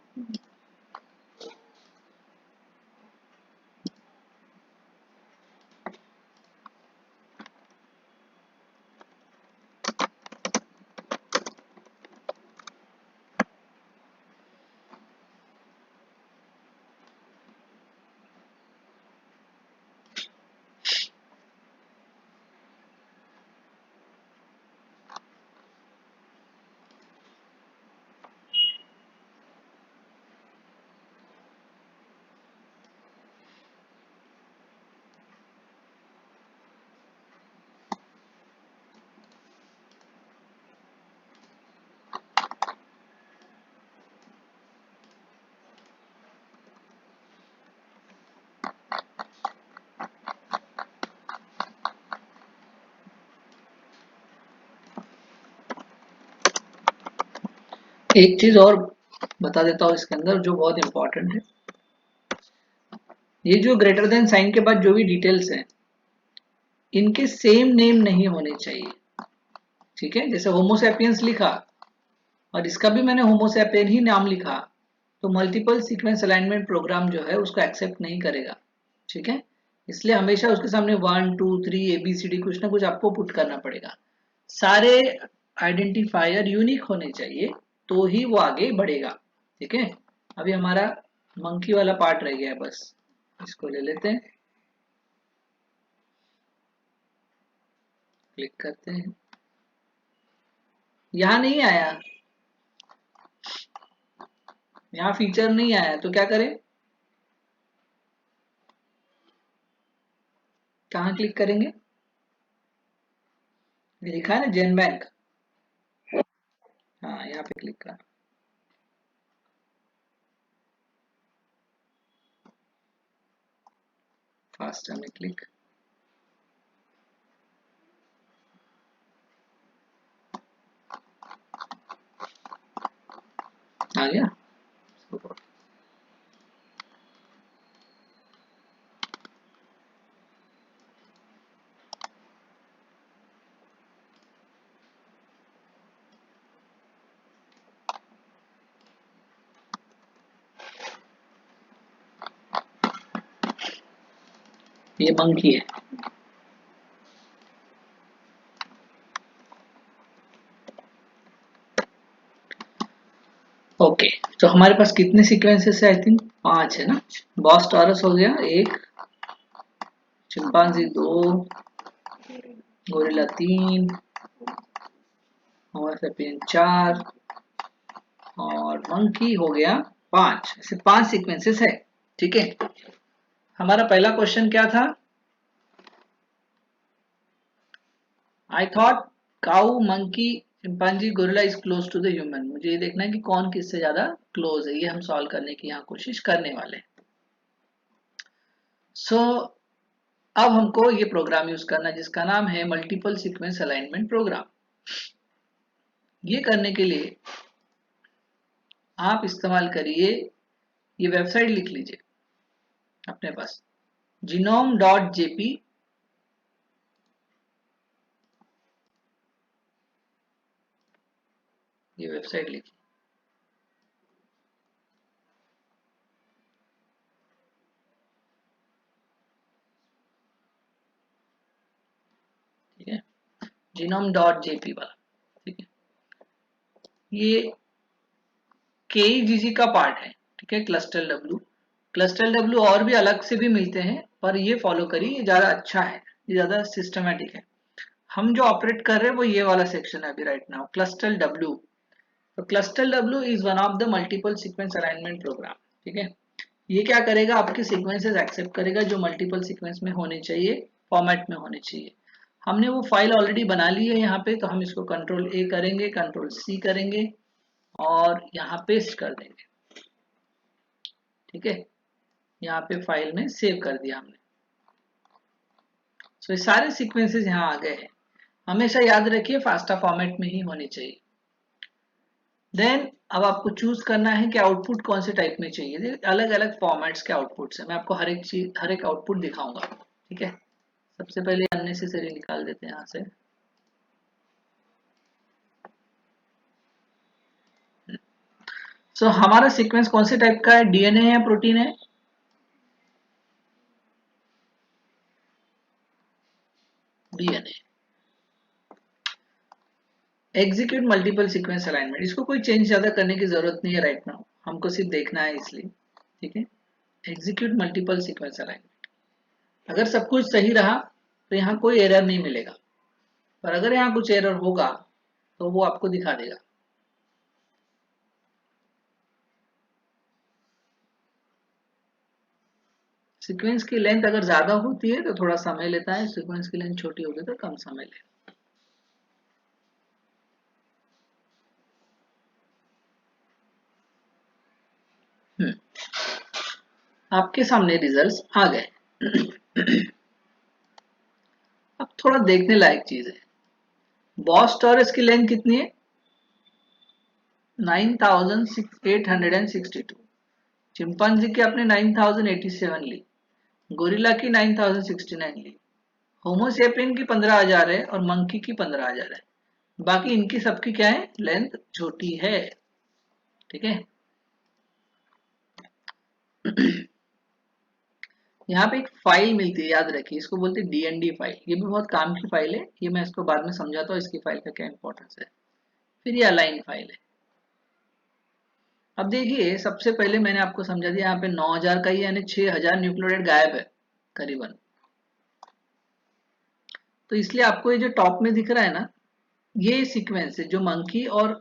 एक चीज और बता देता हूँ इसके अंदर जो बहुत इंपॉर्टेंट है, ये जो ग्रेटर देन साइन के बाद जो भी डिटेल्स हैं इनके सेम नेम नहीं होने चाहिए। ठीक है, जैसे होमोसेपियंस लिखा और इसका भी मैंने होमोसेपियन ही नाम लिखा, तो मल्टीपल सीक्वेंस अलाइनमेंट प्रोग्राम जो है उसको एक्सेप्ट नहीं करेगा। ठीक है, इसलिए हमेशा उसके सामने 1 2 3 ABCD कुछ ना कुछ आपको पुट करना पड़ेगा। सारे आइडेंटिफायर यूनिक होने चाहिए तो ही वो आगे बढ़ेगा। ठीक है, अभी हमारा मंकी वाला पार्ट रह गया है, बस इसको ले लेते हैं, क्लिक करते हैं। यहाँ नहीं आया, यहाँ फीचर नहीं आया तो क्या करें, कहाँ क्लिक करेंगे, ये लिखा है ना जेन बैंक, हाँ यहाँ पे क्लिक करना। फास्टर में क्लिक, आ गया। ये मंकी है। ओके, तो हमारे पास कितने सीक्वेंसेस है, आई थिंक 5 है ना। बॉस टॉरस हो गया 1, चिंपांजी 2, गोरिल्ला 3, होमो सेपियन 4 और मंकी हो गया 5। ऐसे 5 सीक्वेंसेस है। ठीक है, हमारा पहला क्वेश्चन क्या था, I thought cow monkey chimpanzee gorilla is close to the human. मुझे ये देखना है कि कौन किससे ज्यादा क्लोज है, ये हम सॉल्व करने की यहाँ कोशिश करने वाले हैं। सो अब हमको ये प्रोग्राम यूज करना है जिसका नाम है मल्टीपल सीक्वेंस अलाइनमेंट प्रोग्राम। ये करने के लिए आप इस्तेमाल करिए, ये वेबसाइट लिख लीजिए अपने पास, genome.jp। ये वेबसाइट लिखिए, ठीक है, genome.jp वाला। ठीक है, ये KEGG का पार्ट है। ठीक है, क्लस्टल डब्ल्यू और भी अलग से भी मिलते हैं, पर ये फॉलो करिए, ये ज्यादा अच्छा है, ये ज्यादा सिस्टमेटिक है। हम जो ऑपरेट कर रहे हैं वो ये वाला सेक्शन है अभी राइट नाउ, क्लस्टल डब्ल्यू। तो Clustal W is one of the multiple sequence alignment program. ठीक है, ये क्या करेगा, आपके सीक्वेंसेस एक्सेप्ट करेगा जो मल्टीपल सीक्वेंस में होने चाहिए, फॉर्मेट में होने चाहिए। हमने वो फाइल ऑलरेडी बना ली है यहाँ पे, तो हम इसको कंट्रोल A करेंगे, कंट्रोल C करेंगे और यहाँ पेस्ट कर देंगे। ठीक है, यहाँ पे फाइल में सेव कर दिया हमने। तो ये सारे सीक्वेंसेस यहाँ आ गए हैं। हमेशा याद रखिए फास्टा फॉर्मेट में ही होने चाहिए। देन अब आपको चूज करना है कि आउटपुट कौन से टाइप में चाहिए। अलग अलग फॉर्मेट्स के आउटपुट्स है, मैं आपको हर एक चीज हर एक आउटपुट दिखाऊंगा। ठीक है, सबसे पहले अननेसेसरी निकाल देते हैं यहाँ से। सो हमारा सीक्वेंस कौन से टाइप का है, DNA है या प्रोटीन है, DNA। Execute multiple sequence alignment, इसको कोई चेंज ज्यादा करने की जरूरत नहीं है राइट नाउ, हमको सिर्फ देखना है इसलिए। ठीक है, एग्जीक्यूट मल्टीपल सीक्वेंस अलाइनमेंट। अगर सब कुछ सही रहा तो यहाँ कोई एरर नहीं मिलेगा, पर अगर यहाँ कुछ एरर होगा तो वो आपको दिखा देगा। सीक्वेंस की लेंथ अगर ज्यादा होती है तो थोड़ा समय लेता है, सीक्वेंस की लेंथ छोटी होगी तो कम समय लेगा। आपके सामने रिजल्ट्स आ गए। अब थोड़ा देखने लायक चीज है, बॉस टॉरस की लेंथ कितनी है, 9862, चिंपांजी की आपने 9087 ली, गोरिल्ला की 9069 ली, होमोसेपियन की 15,000 है और मंकी की 15,000 है। बाकी इनकी सबकी क्या है, लेंथ छोटी है। ठीक है। यहाँ पे एक फाइल मिलती है, याद रखिए, इसको बोलते हैं डीएनडी फाइल। ये भी बहुत काम की फाइल है, ये मैं इसको बाद में समझाता हूँ इसकी फाइल का क्या इंपॉर्टेंस है। फिर ये अलाइन फाइल है। अब देखिए, सबसे पहले मैंने आपको समझा दिया, यहाँ पे 9,000 का ही यानी 6,000 न्यूक्लियोटाइड गायब है करीबन। तो इसलिए आपको ये जो टॉप में दिख रहा है ना, ये सीक्वेंस है जो मंकी और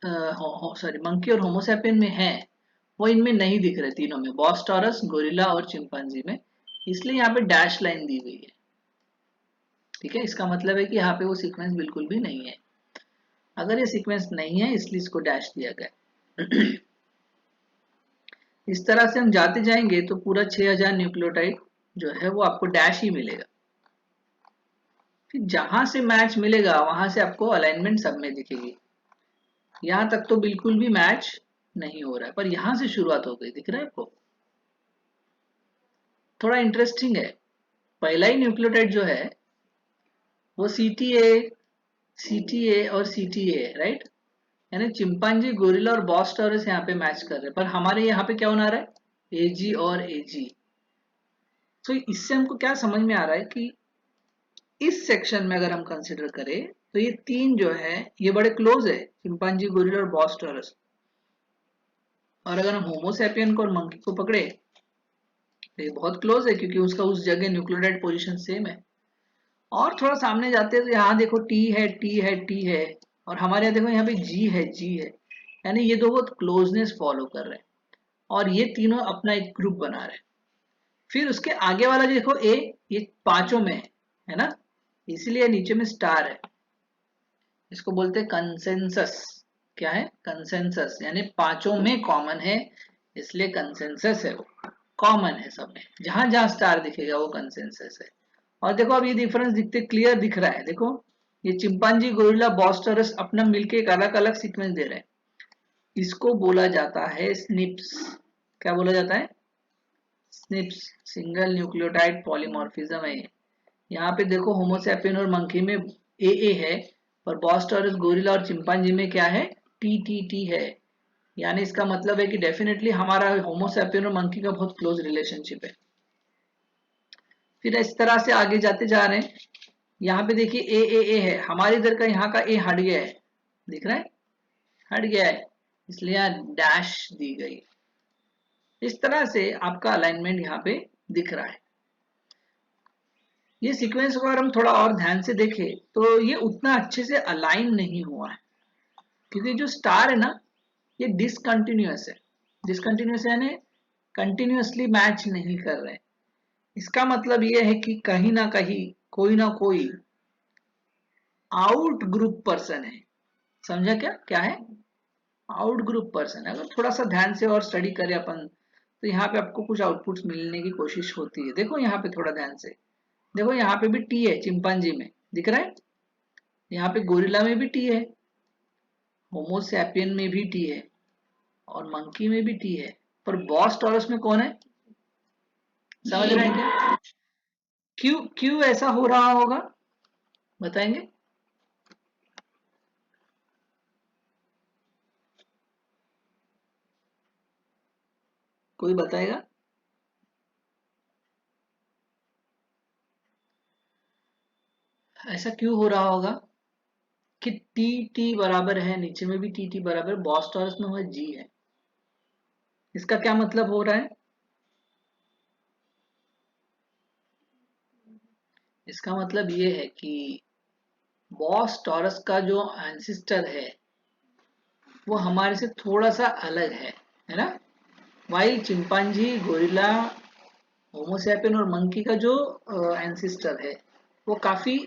मंकी और होमोसैपियन में है, वो इनमें नहीं दिख रहे, तीनों में, बॉस टॉरस, गोरिल्ला और चिंपांजी में। इसलिए यहाँ पे डैश लाइन दी गई है। ठीक है, इसका मतलब है कि यहाँ पे वो सीक्वेंस बिल्कुल भी नहीं है। अगर ये सीक्वेंस नहीं है इसलिए इसको डैश दिया गया। इस तरह से हम जाते जाएंगे तो पूरा 6,000 न्यूक्लियोटाइड जो है वो आपको डैश ही मिलेगा। फिर जहां से मैच मिलेगा वहां से आपको अलाइनमेंट सब में दिखेगी। यहां तक तो बिल्कुल भी मैच नहीं हो रहा है, पर यहां से शुरुआत हो गई, दिख रहा है आपको। थोड़ा इंटरेस्टिंग है, पहला ही न्यूक्लियोटाइड जो है वो सीटीए और सीटीए, राइट, यानी चिंपांजी, गोरिल्ला और बॉस टॉरस यहाँ पे मैच कर रहे हैं, पर हमारे यहाँ पे क्या होना रहा है, एजी और एजी। तो इससे हमको क्या समझ में आ रहा है कि इस सेक्शन में अगर हम कंसिडर करें तो ये तीन जो है ये बड़े क्लोज है, चिंपांजी, गोरिल्ला और बॉस टॉरस। और अगर हम होमोसैपियन को और मंकी को पकड़े तो ये बहुत क्लोज है, क्योंकि उसका उस जगह न्यूक्लियोटाइड पोजीशन सेम है। और थोड़ा सामने जाते हैं तो यहाँ देखो टी है, टी है, टी है, और हमारे यहाँ देखो यहाँ पे जी है, जी है, यानी ये दो बहुत क्लोजनेस फॉलो कर रहे हैं और ये तीनों अपना एक ग्रुप बना रहे हैं। फिर उसके आगे वाला जो देखो ए, ये पांचों में है ना, इसीलिए नीचे में स्टार है। इसको बोलते हैं कंसेंसस। क्या है, कंसेंसस, यानी पांचों में कॉमन है, इसलिए कंसेंसस है, वो कॉमन है सब में, जहां जहां स्टार दिखेगा वो कंसेंसस है। और देखो अब ये डिफरेंस दिखते क्लियर दिख रहा है, देखो ये चिंपांजी, गोरिल्ला, बॉस टॉरस अपना मिलके एक अलग अलग सीक्वेंस दे रहे हैं। इसको बोला जाता है स्निप्स। क्या बोला जाता है, स्निप्स, सिंगल न्यूक्लियोटाइड पॉलीमॉर्फिज्म है। यहाँ पे देखो होमोसैपियन और मंकी में ए है, पर बॉस टॉरस, गोरिल्ला और चिंपांजी में क्या है, टी टी टी है। यानी इसका मतलब है कि डेफिनेटली हमारा होमोसैपियन और मंकी का बहुत क्लोज रिलेशनशिप है। फिर इस तरह से आगे जाते जा रहे हैं, यहाँ पे देखिए ए है, हमारे इधर का यहाँ का ए हट गया है, दिख रहा है, हट गया है, इसलिए यहाँ डैश दी गई। इस तरह से आपका अलाइनमेंट यहाँ पे दिख रहा है। ये सीक्वेंस को अगर हम थोड़ा और ध्यान से देखें तो ये उतना अच्छे से अलाइन नहीं हुआ है, क्योंकि जो स्टार है ना ये डिसकंटिन्यूअस है। डिसकंटिन्यूअस यानी कंटिन्यूअसली मैच नहीं कर रहे। इसका मतलब ये है कि कहीं ना कोई आउट ग्रुप पर्सन है। समझा क्या, क्या है, आउट ग्रुप पर्सन। अगर थोड़ा सा ध्यान से और स्टडी करें अपन तो यहाँ पे आपको कुछ आउटपुट्स मिलने की कोशिश होती है। देखो यहाँ पे थोड़ा ध्यान से देखो, यहाँ पे भी टी है, चिंपांजी में दिख रहा है, यहाँ पे गोरिल्ला में भी टी है, होमोसैपियन में भी टी है और मंकी में भी टी है, पर बॉस टॉरस में कौन है, समझ रहे हैं क्या, क्यों क्यों ऐसा हो रहा होगा, बताएंगे। कोई बताएगा, ऐसा क्यों हो रहा होगा कि टी टी बराबर है, नीचे में भी टी टी बराबर, बॉस टॉरस में हुआ जी है। इसका क्या मतलब हो रहा है, इसका मतलब ये है कि बॉस टॉरस का जो एंसिस्टर है वो हमारे से थोड़ा सा अलग है ना। वाइल चिंपांजी, गोरिल्ला, होमोसैपियन और मंकी का जो एंसिस्टर है वो काफी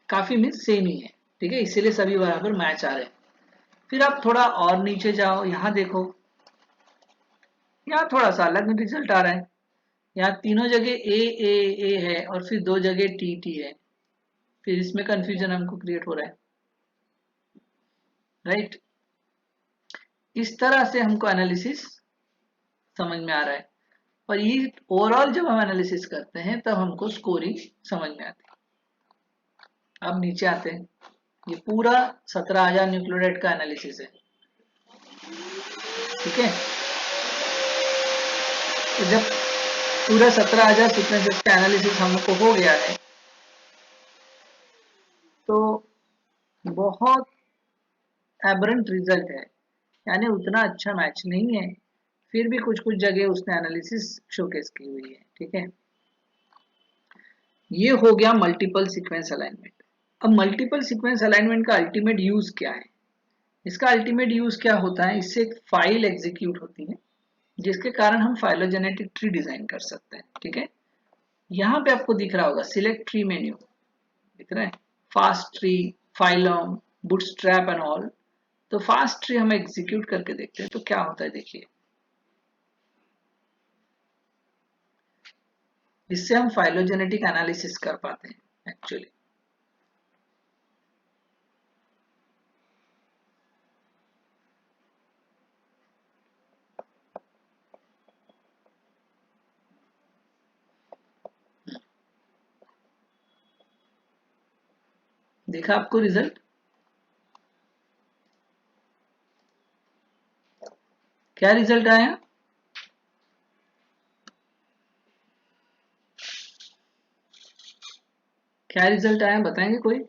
काफी मीन्स सेम ही है। ठीक है, इसीलिए सभी बराबर मैच आ रहे हैं। फिर आप थोड़ा और नीचे जाओ, यहाँ देखो, यहाँ थोड़ा सा अलग रिजल्ट आ रहा है। यहाँ तीनों जगह ए है और फिर दो जगह टी टी है, फिर इसमें कंफ्यूजन हमको क्रिएट हो रहा है, राइट। इस तरह से हमको एनालिसिस समझ में आ रहा है। और ये ओवरऑल जब हम एनालिसिस करते हैं तब हमको स्कोरिंग समझ में आती है। अब नीचे आते हैं, ये पूरा 17,000 न्यूक्लियोटाइड का एनालिसिस है, ठीक है। तो जब पूरा 17,000 सीक्वेंसेस का एनालिसिस हमको हो गया है तो बहुत एबरेंट रिजल्ट है, यानी उतना अच्छा मैच नहीं है, फिर भी कुछ कुछ जगह उसने एनालिसिस शोकेस की हुई है, ठीक है। ये हो गया मल्टीपल सीक्वेंस अलाइनमेंट। अब मल्टीपल सीक्वेंस अलाइनमेंट का अल्टीमेट यूज क्या है? इसका अल्टीमेट यूज क्या होता है? इससे एक फाइल एग्जीक्यूट होती है जिसके कारण हम फाइलोजेनेटिक ट्री डिजाइन कर सकते हैं, ठीक है। यहाँ पे आपको दिख रहा होगा सिलेक्ट ट्री मेन्यू, दिख रहा है, fast tree, phylum, bootstrap and all. तो फास्ट ट्री हम एग्जीक्यूट करके देखते हैं तो क्या होता है, देखिए। इससे हम फाइलोजेनेटिक एनालिसिस कर पाते हैं एक्चुअली। देखा आपको रिजल्ट? क्या रिजल्ट आया? क्या रिजल्ट आया बताएंगे कोई?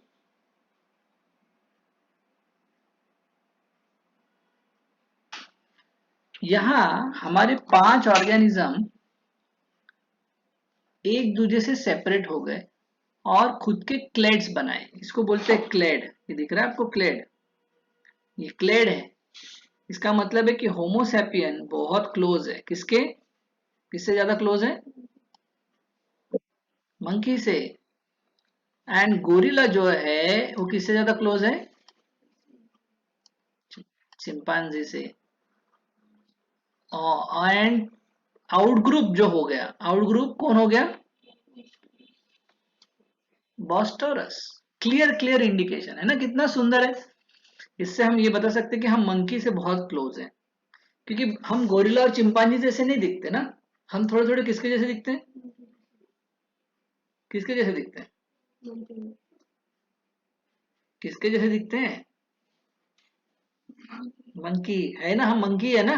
यहाँ हमारे 5 ऑर्गेनिज्म एक दूसरे से सेपरेट हो गए और खुद के क्लेड्स बनाए। इसको बोलते हैं क्लेड। ये दिख रहा है आपको क्लेड? ये क्लेड है। इसका मतलब है कि होमोसैपियन बहुत क्लोज है किसके? किससे ज्यादा क्लोज है? मंकी से। एंड गोरिल्ला जो है वो किससे ज्यादा क्लोज है? चिंपांजी से। एंड आउट ग्रुप जो हो गया, आउट ग्रुप कौन हो गया? बॉस्टोरस। क्लियर क्लियर इंडिकेशन है ना, कितना सुंदर है। इससे हम ये बता सकते हैं कि हम मंकी से बहुत क्लोज हैं, क्योंकि हम गोरिल्ला और चिंपांजी जैसे नहीं दिखते ना। हम थोड़े थोड़े किसके जैसे दिखते हैं? किसके जैसे दिखते हैं? किसके जैसे दिखते हैं? मंकी है ना, हम मंकी है ना।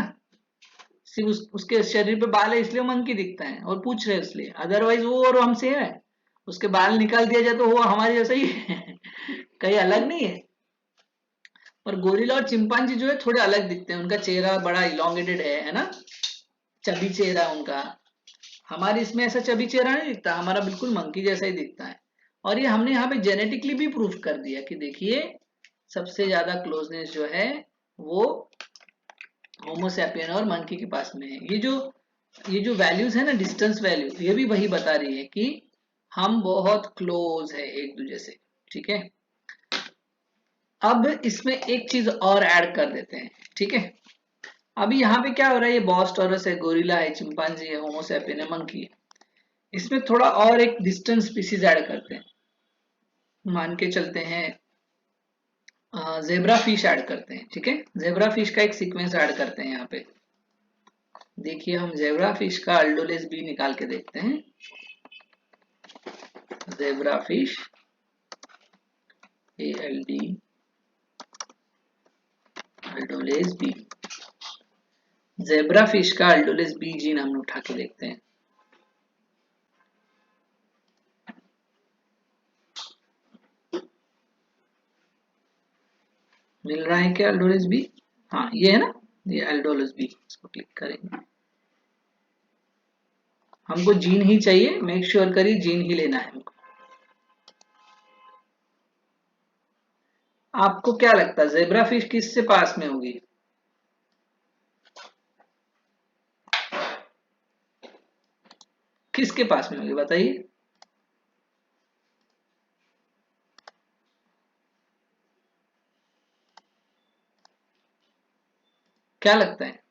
सिर्फ उसके शरीर पे बाल है इसलिए मंकी दिखता है, और पूछ रहे इसलिए, अदरवाइज वो और हम सेम है। उसके बाल निकाल दिया जाए तो वो हमारे जैसा ही है कहीं अलग नहीं है। और गोरिल्ला और चिंपांजी जो है थोड़े अलग दिखते हैं, उनका चेहरा बड़ा इलोंगेटेड है ना, चबी चेहरा है उनका। हमारे इसमें ऐसा चबी चेहरा नहीं दिखता, हमारा बिल्कुल मंकी जैसा ही दिखता है। और ये हमने यहाँ पे जेनेटिकली भी प्रूफ कर दिया कि देखिए सबसे ज्यादा क्लोजनेस जो है वो होमोसैपियन और मंकी के पास में है। ये जो वैल्यूज है ना, डिस्टेंस वैल्यू, ये भी वही बता रही है कि हम बहुत क्लोज है एक दूसरे से, ठीक है। अब इसमें एक चीज और ऐड कर देते हैं, ठीक है। अभी यहाँ पे क्या हो रहा है, ये बॉस टॉरस है, गोरिल्ला है, चिंपांजी है, होमोसैपियन है, मंकी है। इसमें थोड़ा और एक डिस्टेंस स्पीसीज ऐड करते हैं। मान के चलते हैं जेब्रा फिश ऐड करते हैं, ठीक है। जेब्रा फिश का एक सीक्वेंस ऐड करते हैं यहाँ पे। देखिए हम जेब्रा फिश का अल्डोलेस बी निकाल के देखते हैं। Zebra fish ALD aldolase B. Zebra fish का अल्डोलेस बी जीन हम उठा के देखते हैं। मिल रहा है क्या अल्डोलेस बी? हाँ ये है ना, ये अल्डोलेस बी, इसको क्लिक करेंगे। हमको जीन ही चाहिए, मेक श्योर करिए जीन ही लेना है हमको। आपको क्या लगता है जेब्रा फिश किससे पास में होगी? किसके पास में होगी बताइए? क्या लगता है,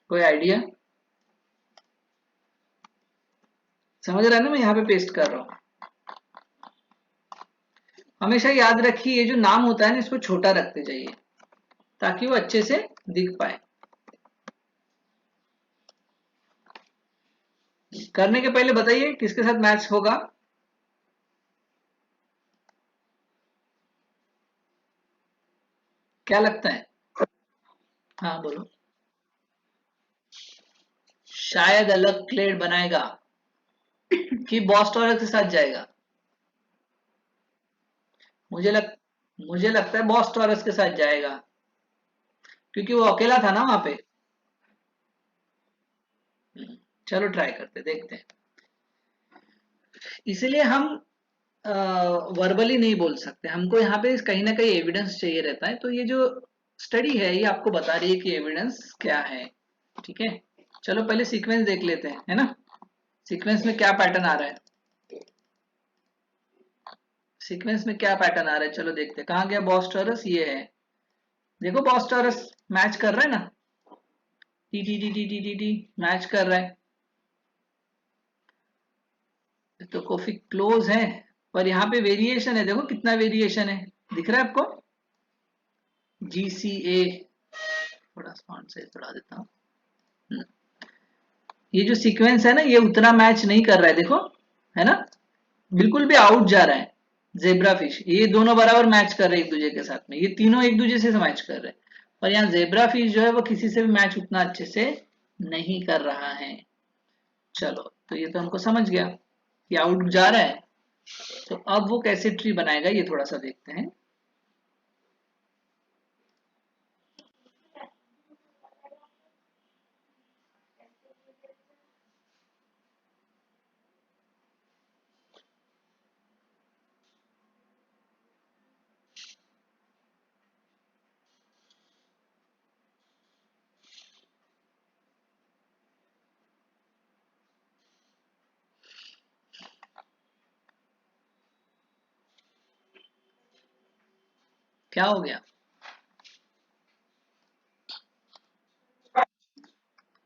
कोई आइडिया? समझ रहा है ना, मैं यहाँ पे पेस्ट कर रहा हूँ। हमेशा याद रखिए ये जो नाम होता है ना इसको छोटा रखते जाइए ताकि वो अच्छे से दिख पाए। करने के पहले बताइए किसके साथ मैच होगा। क्या लगता है? हाँ बोलो। शायद अलग क्लेड बनाएगा कि बॉस टॉरस के साथ जाएगा। मुझे लग मुझे लगता है बॉस टॉरस के साथ जाएगा क्योंकि वो अकेला था ना वहां पे। चलो ट्राई करते देखते हैं। इसीलिए हम वर्बली नहीं बोल सकते, हमको यहाँ पे कहीं ना कहीं एविडेंस चाहिए रहता है। तो ये जो स्टडी है ये आपको बता रही है कि एविडेंस क्या है। ठीक है, चलो पहले सीक्वेंस देख लेते हैं, है ना। सीक्वेंस में क्या पैटर्न आ रहा है, सीक्वेंस में क्या पैटर्न आ रहा है, चलो देखते हैं। कहाँ गया बॉस टॉरस, ये है। देखो बॉस टॉरस मैच कर रहा है ना, T T T T T T T match कर रहा है। तो काफी क्लोज है, पर यहाँ पे वेरिएशन है, देखो कितना वेरिएशन है, दिख रहा है आपको। जी सी ए, थोड़ा फॉन्ट साइज बढ़ा देता हूँ। ये जो सीक्वेंस है ना ये उतना मैच नहीं कर रहा है, देखो, है ना, बिल्कुल भी आउट जा रहा है। जेब्रा फिश, ये दोनों बराबर मैच कर रहे हैं एक दूसरे के साथ में, ये तीनों एक दूसरे से मैच कर रहे हैं। पर यहाँ जेब्रा फिश जो है वो किसी से भी मैच उतना अच्छे से नहीं कर रहा है। चलो तो ये तो हमको समझ गया कि आउट जा रहा है। तो अब वो कैसे ट्री बनाएगा ये थोड़ा सा देखते हैं। क्या हो गया,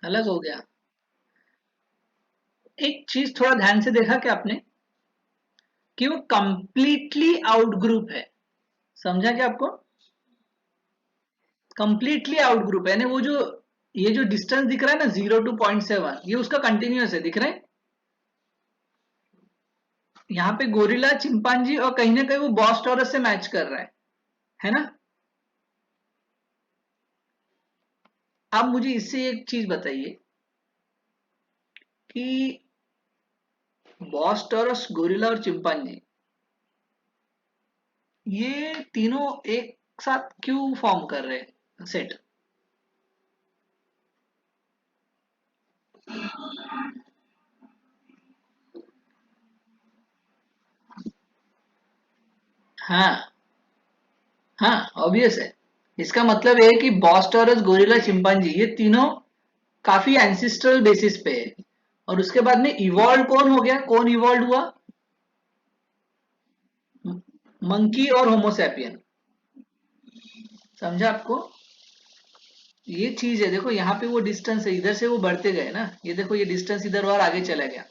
अलग हो गया। एक चीज थोड़ा ध्यान से देखा क्या आपने कि वो कंप्लीटली आउट ग्रुप है, समझा क्या आपको। कंप्लीटली आउट ग्रुप है, यानी वो जो ये जो डिस्टेंस दिख रहा है ना 0 to 0.7, ये उसका कंटिन्यूअस है, दिख रहे हैं। यहाँ पे गोरिल्ला, चिंपांजी और कहीं ना कहीं वो बॉस टॉरस से मैच कर रहा है ना। अब मुझे इससे एक चीज बताइए कि बॉस टॉरस, गोरिल्ला और चिंपांजी ये तीनों एक साथ क्यों फॉर्म कर रहे हैं सेट। हाँ, हाँ ऑब्वियस है। इसका मतलब है कि बॉस टॉरस, गोरिल्ला, चिंपांजी ये तीनों काफी एंसिस्ट्रल बेसिस पे है। और उसके बाद में इवॉल्व कौन हो गया, कौन इवॉल्व हुआ, मंकी और होमोसैपियन। समझा आपको। ये चीज है, देखो यहाँ पे वो डिस्टेंस है, इधर से वो बढ़ते गए ना, ये देखो ये डिस्टेंस इधर और आगे चला गया।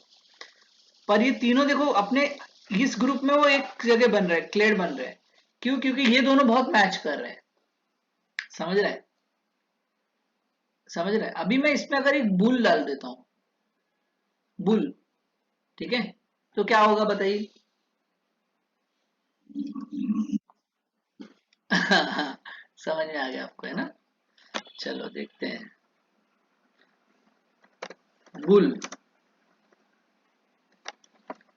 पर ये तीनों देखो अपने इस ग्रुप में वो एक जगह बन रहा है, क्लेड बन रहा है। क्यों, क्योंकि ये दोनों बहुत मैच कर रहे हैं। समझ रहे हैं, समझ रहे हैं। अभी मैं इसमें अगर एक बुल डाल देता हूँ, बुल, ठीक है, तो क्या होगा बताइए। समझ में आ गया आपको, है ना। चलो देखते हैं, बुल,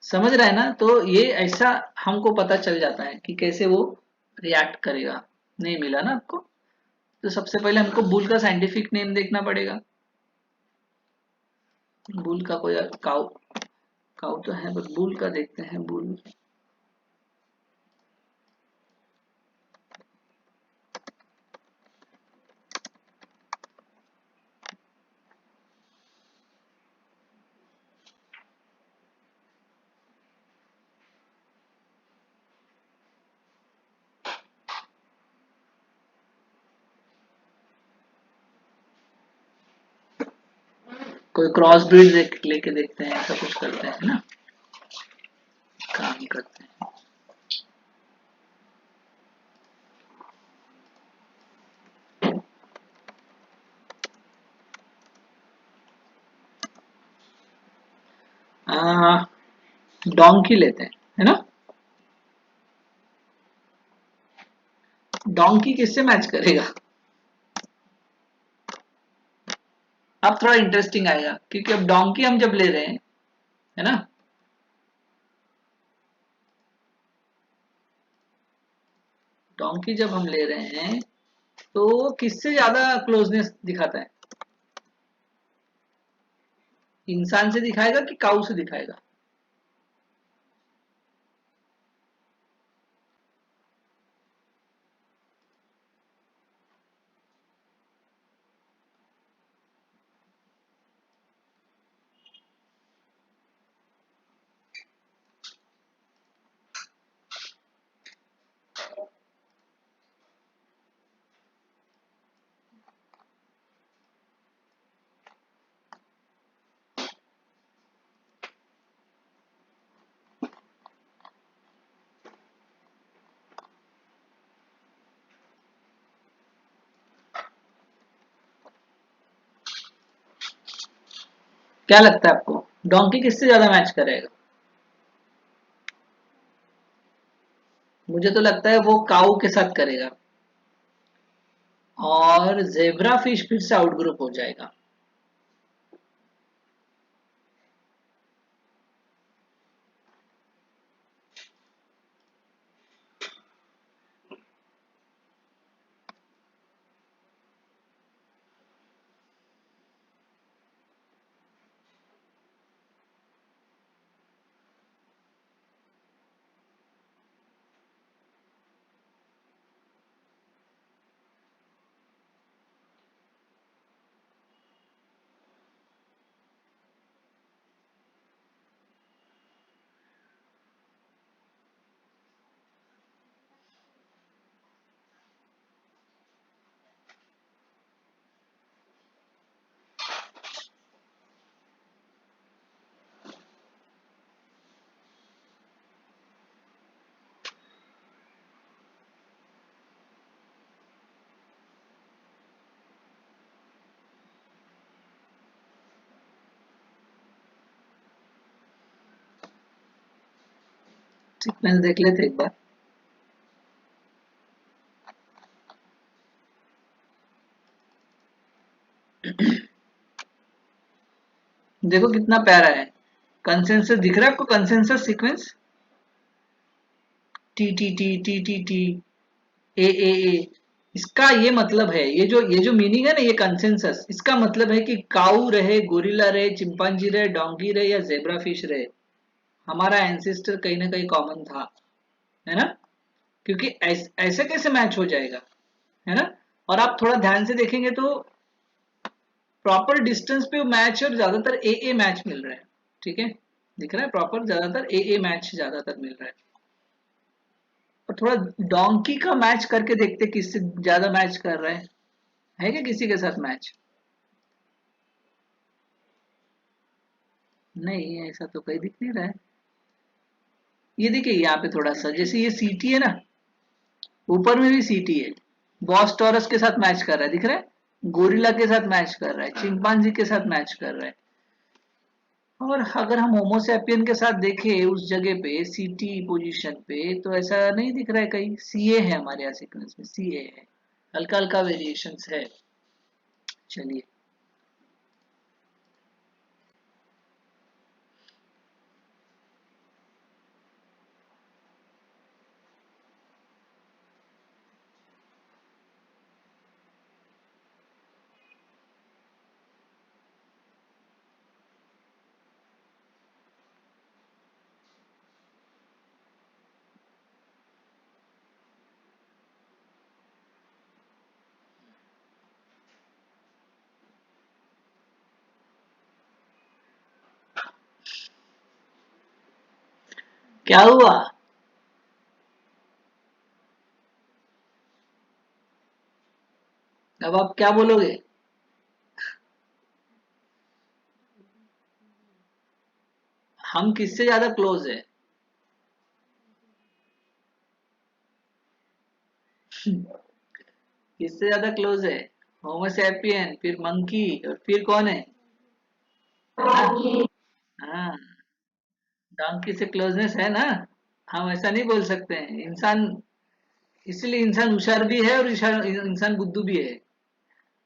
समझ रहा है ना। तो ये ऐसा हमको पता चल जाता है कि कैसे वो रिएक्ट करेगा। नहीं मिला ना आपको, तो सबसे पहले हमको बुल का साइंटिफिक नेम देखना पड़ेगा। बुल का कोई काउ, काउ तो है बट बुल का देखते हैं, बुल। कोई क्रॉस ब्रीड लेके देखते हैं, ऐसा कुछ करते हैं ना, काम करते हैं। डोंकी लेते हैं, है ना। डोंकी किससे मैच करेगा? अब थोड़ा इंटरेस्टिंग आएगा, क्योंकि अब डोंकी हम जब ले रहे हैं, है ना, डोंकी जब हम ले रहे हैं तो वो किससे ज्यादा क्लोजनेस दिखाता है? इंसान से दिखाएगा कि काऊ से दिखाएगा? क्या लगता है आपको, डोंकी किससे ज्यादा मैच करेगा? मुझे तो लगता है वो काऊ के साथ करेगा, और जेब्रा फिश फिर से आउट ग्रुप हो जाएगा। सीक्वेंस देख लेते एक बार। देखो कितना प्यारा है, कंसेंसस दिख रहा है आपको, consensus sequence, T T T T T T, A. इसका ये मतलब है, ये जो मीनिंग है ना, ये कंसेंसस, इसका मतलब है कि काऊ रहे, गोरिल्ला रहे, चिंपांजी रहे, डोंगी रहे या जेब्रा फिश रहे, हमारा एंसेस्टर कहीं ना कहीं कॉमन था, है ना। क्योंकि ऐसे कैसे मैच हो जाएगा, है ना। और आप थोड़ा ध्यान से देखेंगे तो प्रॉपर डिस्टेंस पे मैच, और ज्यादातर ए मैच मिल रहा है, ठीक है, दिख रहा है प्रॉपर, ज्यादातर ए मैच ज्यादातर मिल रहा है। और थोड़ा डोंकी का मैच करके देखते किससे ज्यादा मैच कर रहे हैं, है क्या किसी के साथ मैच? नहीं, ऐसा तो कहीं दिख नहीं रहा है। ये देखिए यहाँ पे थोड़ा सा, जैसे ये सीटी है ना, ऊपर में भी सीटी है, बॉस टॉरस के साथ मैच कर रहा है, दिख रहा है, गोरिल्ला के साथ मैच कर रहा है, चिंपांजी के साथ मैच कर रहा है। और अगर हम होमोसेपियन के साथ देखें उस जगह पे, सीटी पोजीशन पे, तो ऐसा नहीं दिख रहा है कहीं, सीए है हमारे यहाँ सीक्वेंस में, सीए है, हल्का हल्का वेरिएशंस है। चलिए, क्या हुआ? अब आप क्या बोलोगे? हम किससे ज्यादा क्लोज है? किससे ज्यादा क्लोज है? होमोसेपियन, फिर मंकी, और फिर कौन है ना? हाँ, डोंकी से क्लोजनेस है ना, हम ऐसा नहीं बोल सकते हैं। इंसान, इसलिए इंसान होशियार भी है और इंसान बुद्धू भी है।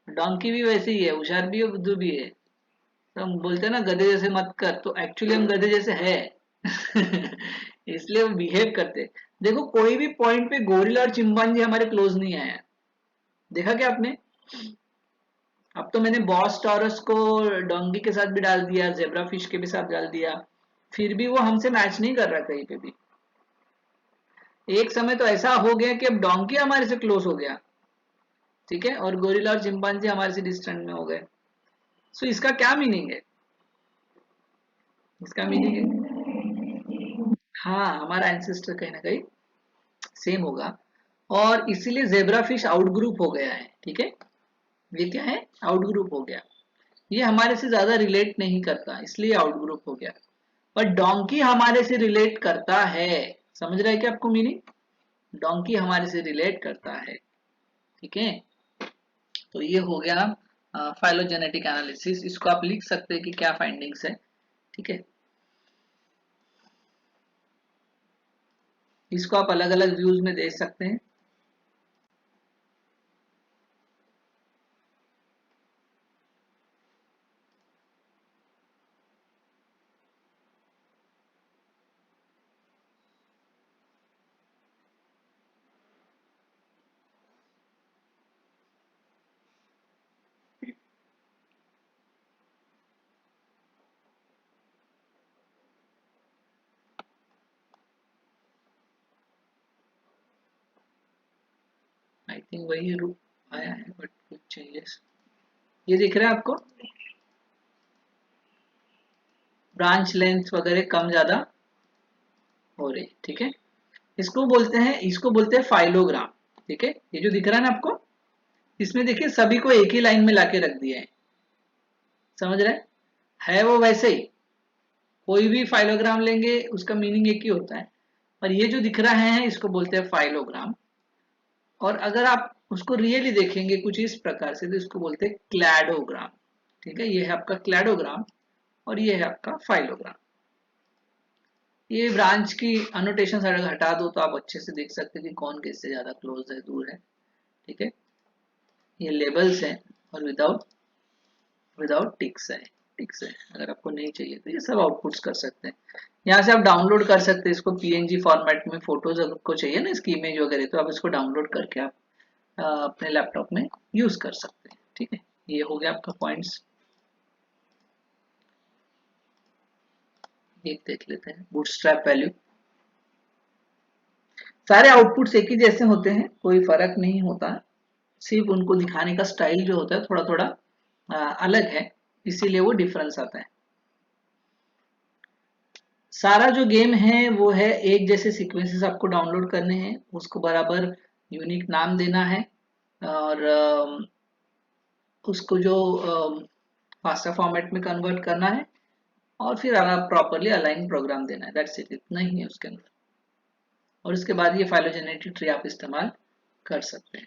डोंकी भी वैसे ही है, होशियार भी है बुद्धू भी है। तो हम बोलते हैं ना गधे जैसे मत कर, तो एक्चुअली हम गधे जैसे है। इसलिए वो बिहेव करते। देखो कोई भी पॉइंट पे गोरिल्ला और चिंपांजी हमारे क्लोज नहीं आया, देखा क्या आपने? अब तो मैंने बॉस टॉरस को डोंगी के साथ भी डाल दिया, जेब्रा फिश के भी साथ डाल दिया, फिर भी वो हमसे मैच नहीं कर रहा कहीं पे भी। एक समय तो ऐसा हो गया कि अब डोंकी हमारे से क्लोज हो गया, ठीक है, और गोरिल्ला और चिंपांजी हमारे से डिस्टेंट में हो गए। सो इसका क्या मीनिंग है? इसका मीनिंग है, हाँ हमारा एंसेस्टर कहीं ना कहीं सेम होगा, और इसीलिए जेब्रा फिश आउट ग्रुप हो गया है, ठीक है। ये क्या है, आउट ग्रुप हो गया। ये हमारे से ज्यादा रिलेट नहीं करता, इसलिए आउट ग्रुप हो गया। पर डोंकी हमारे से रिलेट करता है, समझ रहे हैं क्या आपको मीनिंग? डोंकी हमारे से रिलेट करता है, ठीक है। तो ये हो गया फाइलोजेनेटिक एनालिसिस। इसको आप लिख सकते हैं कि क्या फाइंडिंग्स है, ठीक है। इसको आप अलग अलग व्यूज में देख सकते हैं। आई थिंक वही रूप आया है, बट कुछ चेंजेस ये दिख रहा है आपको, ब्रांच लेंथ वगैरह कम ज्यादा हो रही, ठीक है। इसको बोलते हैं फाइलोग्राम, ठीक है। ये जो दिख रहा है ना आपको, इसमें देखिए सभी को एक ही लाइन में लाके रख दिया है, समझ रहे हैं? है वो वैसे ही, कोई भी फाइलोग्राम लेंगे उसका मीनिंग एक ही होता है, पर ये जो दिख रहा है इसको बोलते हैं फाइलोग्राम। और अगर आप उसको रियली देखेंगे कुछ इस प्रकार से, तो इसको बोलते हैं क्लैडोग्राम, ठीक है। ये है आपका क्लैडोग्राम और ये है आपका फाइलोग्राम। ये ब्रांच की अनोटेशन अगर हटा दो तो आप अच्छे से देख सकते हैं कि कौन किससे ज्यादा क्लोज है, दूर है, ठीक है। ये लेबल्स हैं, और विदाउट विदाउट टिक्स है, टिक्स है। अगर आपको नहीं चाहिए तो ये सब आउटपुट्स कर सकते हैं। यहाँ से आप डाउनलोड कर सकते हैं इसको पीएनजी फॉर्मेट में, फोटोज अगर आपको चाहिए ना इसकी इमेज वगैरह, तो आप इसको डाउनलोड करके आप अपने लैपटॉप में यूज कर सकते हैं, ठीक है। ये हो गया आपका पॉइंट्स। एक देख लेते हैं बूटस्ट्रैप वैल्यू। सारे आउटपुट्स एक ही जैसे होते हैं, कोई फर्क नहीं होता, सिर्फ उनको दिखाने का स्टाइल जो होता है थोड़ा थोड़ा अलग है, इसीलिए वो डिफरेंस आता है। सारा जो गेम है वो है एक जैसे सीक्वेंसेस आपको डाउनलोड करने हैं, उसको बराबर यूनिक नाम देना है, और उसको जो फास्टा फॉर्मेट में कन्वर्ट करना है, और फिर प्रॉपरली अलाइन प्रोग्राम देना है, दैट्स इट, इतना ही है उसके अंदर। और उसके बाद ये फाइलोजेनेटिक ट्री आप इस्तेमाल कर सकते हैं।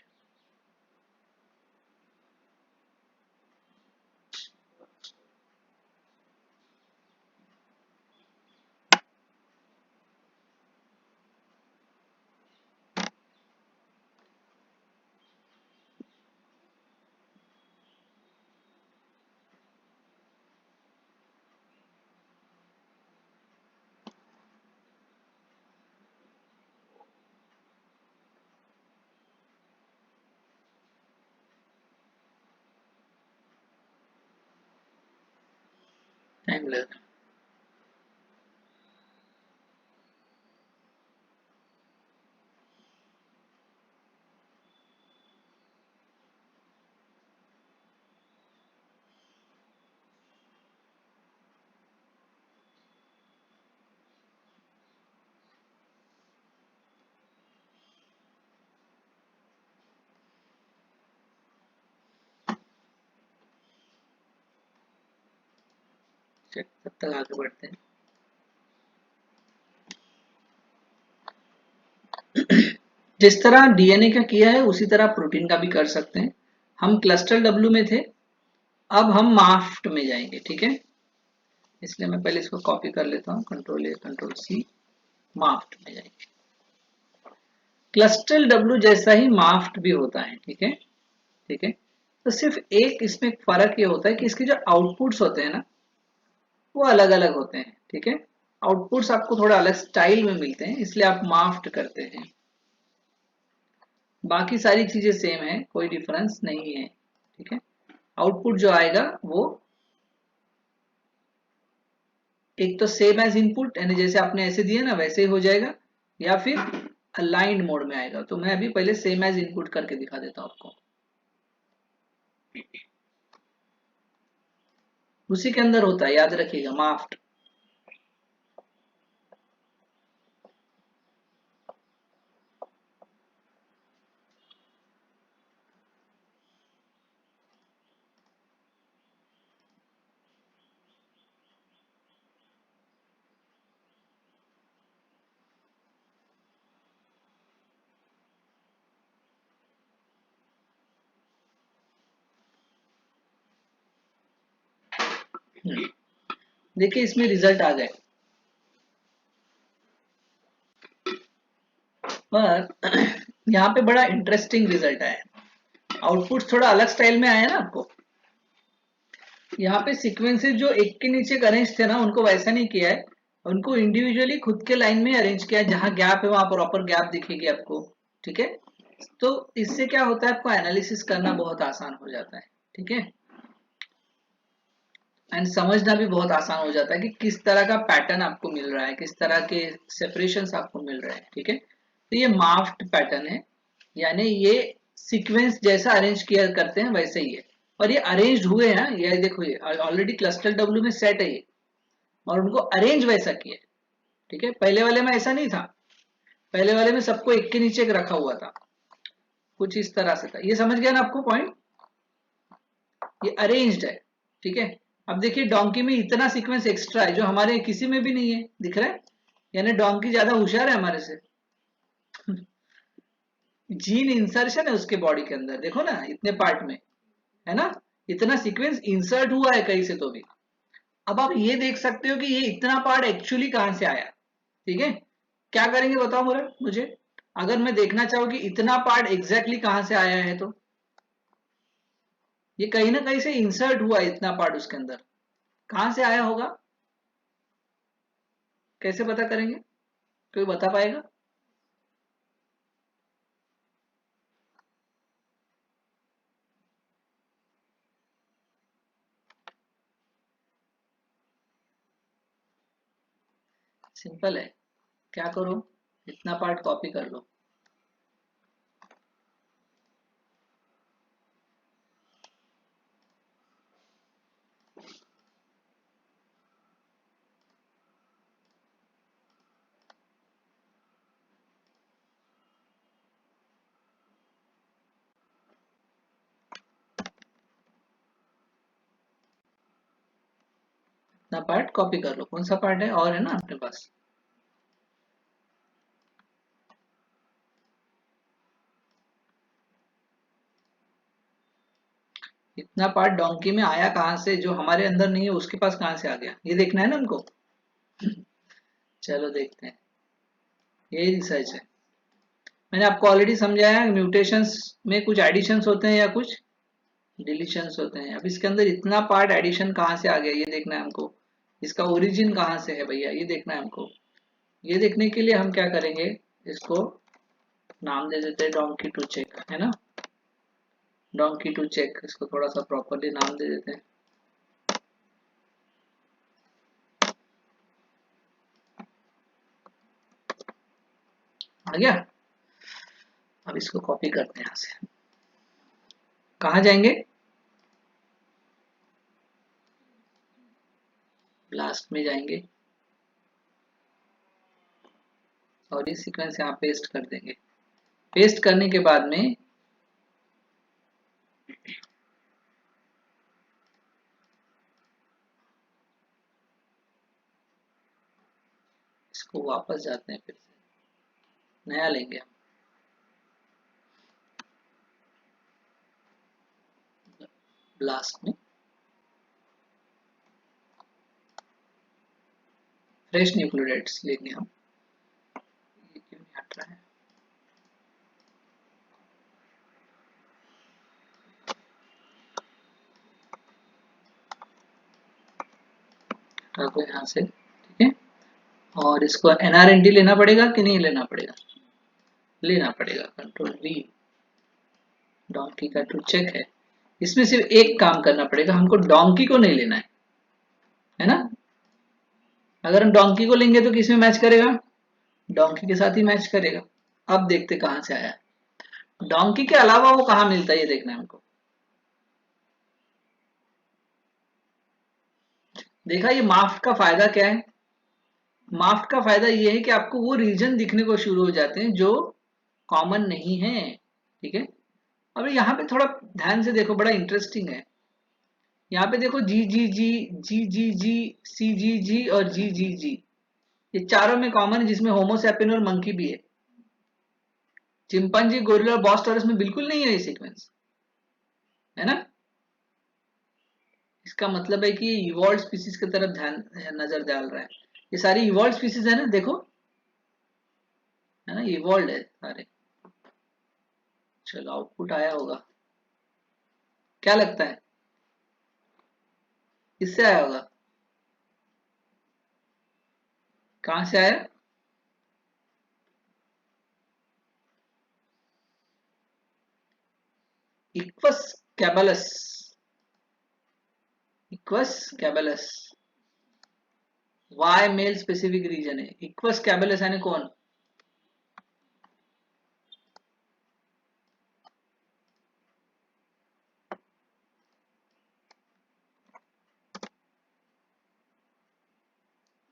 टाइम लगेगा। तब तक आगे बढ़ते हैं। जिस तरह डीएनए का किया है उसी तरह प्रोटीन का भी कर सकते हैं। हम क्लस्टर डब्ल्यू में थे, अब हम माफ्ट में जाएंगे, ठीक है। इसलिए मैं पहले इसको कॉपी कर लेता हूँ, कंट्रोल ए कंट्रोल सी, माफ्ट में जाएंगे। क्लस्टल डब्ल्यू जैसा ही माफ्ट भी होता है, ठीक है, ठीक है। तो सिर्फ एक इसमें फर्क ये होता है कि इसके जो आउटपुट्स होते हैं ना वो अलग अलग होते हैं, ठीक है। आउटपुट्स आपको थोड़ा अलग स्टाइल में मिलते हैं, इसलिए आप माफ्ट करते हैं। बाकी सारी चीजें सेम है, कोई डिफरेंस नहीं है, ठीक है। आउटपुट जो आएगा वो एक तो सेम एज इनपुट, यानी जैसे आपने ऐसे दिया ना वैसे ही हो जाएगा, या फिर अलाइंड मोड में आएगा। तो मैं अभी पहले सेम एज इनपुट करके दिखा देता हूं आपको। उसी के अंदर होता है, याद रखिएगा, माफ्ट। देखिए इसमें रिजल्ट आ गए, पर यहाँ पे बड़ा इंटरेस्टिंग रिजल्ट आया। आउटपुट थोड़ा अलग स्टाइल में आया ना आपको। यहाँ पे सीक्वेंसेस जो एक के नीचे एक अरेंज थे ना, उनको वैसा नहीं किया है, उनको इंडिविजुअली खुद के लाइन में अरेंज किया है। जहां गैप है वहां प्रॉपर गैप दिखेगी आपको, ठीक है। तो इससे क्या होता है, आपको एनालिसिस करना बहुत आसान हो जाता है, ठीक है, एंड समझना भी बहुत आसान हो जाता है कि किस तरह का पैटर्न आपको मिल रहा है, किस तरह के सेपरेशन आपको मिल रहे हैं, ठीक है। तो ये माफ्ट पैटर्न है, यानी ये सीक्वेंस जैसा अरेंज किया करते हैं वैसे ही है। और ये अरेंज हुए हैं, ये देखो ये ऑलरेडी क्लस्टर डब्ल्यू में सेट है ये, और उनको अरेंज वैसा किया, ठीक है। पहले वाले में ऐसा नहीं था, पहले वाले में सबको एक के नीचे एक रखा हुआ था, कुछ इस तरह से था। ये समझ गया ना आपको पॉइंट, ये अरेंज्ड है, ठीक है। अब देखिए डोंकी में इतना सीक्वेंस एक्स्ट्रा है जो हमारे किसी में भी नहीं है, दिख रहा है, यानी डोंकी ज्यादा होशियार है हमारे से। जीन इंसर्शन है उसके बॉडी के अंदर, देखो ना इतने पार्ट में, है ना, इतना सीक्वेंस इंसर्ट हुआ है कहीं से तो भी। अब आप ये देख सकते हो कि ये इतना पार्ट एक्चुअली कहां से आया, ठीक है। क्या करेंगे बताओ मुझे, अगर मैं देखना चाहूँ कि इतना पार्ट एग्जैक्टली कहां से आया है, तो ये कहीं ना कहीं से इंसर्ट हुआ है इतना पार्ट उसके अंदर, कहां से आया होगा, कैसे पता करेंगे, कोई बता पाएगा? सिंपल है, क्या करो, इतना पार्ट कॉपी कर लो। इतना पार्ट कॉपी कर लो, कौन सा पार्ट है और है ना अपने पास। इतना पार्ट डोंकी में आया कहां से, जो हमारे अंदर नहीं है उसके पास कहां से आ गया, ये देखना है ना हमको। चलो देखते हैं, यही रिसर्च है। मैंने आपको ऑलरेडी समझाया, म्यूटेशंस में कुछ एडिशंस होते हैं या कुछ डिलीशंस होते हैं। अब इसके अंदर इतना पार्ट एडिशन कहाँ से आ गया ये देखना है हमको, इसका ओरिजिन कहाँ से है भैया ये देखना है हमको। ये देखने के लिए हम क्या करेंगे, इसको नाम दे देते हैं डोंकी टू चेक, है ना, डोंकी टू चेक, इसको थोड़ा सा प्रॉपरली नाम दे देते हैं। आ गया। अब इसको कॉपी करते हैं यहाँ से, कहाँ जाएंगे, लास्ट में जाएंगे और ये सीक्वेंस यहाँ पेस्ट कर देंगे। पेस्ट करने के बाद में इसको वापस जाते हैं, फिर से नया लेंगे हम, लास्ट में फ्रेश न्यूक्लियोटाइड्स लेंगे हम। ये क्यों नहीं हट रहा है? हटा दो यहाँ से, ठीक है। और इसको NRND लेना पड़ेगा कि नहीं लेना पड़ेगा? लेना पड़ेगा। कंट्रोल V, डोंकी का टू चेक है। इसमें सिर्फ एक काम करना पड़ेगा, हमको डोंकी को नहीं लेना है ना। अगर हम डोंकी को लेंगे तो किसमें मैच करेगा? डोंकी के साथ ही मैच करेगा। अब देखते कहां से आया। डोंकी के अलावा वो कहां मिलता है ये देखना है हमको। देखा, ये माफ्ट का फायदा क्या है? माफ्ट का फायदा ये है कि आपको वो रीजन दिखने को शुरू हो जाते हैं जो कॉमन नहीं है, ठीक है। अब यहाँ पे थोड़ा ध्यान से देखो, बड़ा इंटरेस्टिंग है। यहाँ पे देखो GGG, CGG और GGG, ये चारों में कॉमन है, जिसमें होमोसैपियन और मंकी भी है। चिंपांजी, गोरिल्ला और बॉस टॉरस में बिल्कुल नहीं है ये सीक्वेंस, है ना। इसका मतलब है कि ये इवॉल्व स्पीसीज की तरफ ध्यान नजर डाल रहा है। ये सारी इवॉल्व स्पीसीज है ना, देखो, है ना, इवॉल्व है सारे। चलो आउटपुट आया होगा, क्या लगता है किससे आया होगा? कहां से आया? Equus caballus, Equus caballus. Y male specific region है। इक्वस कैबलस यानी कौन?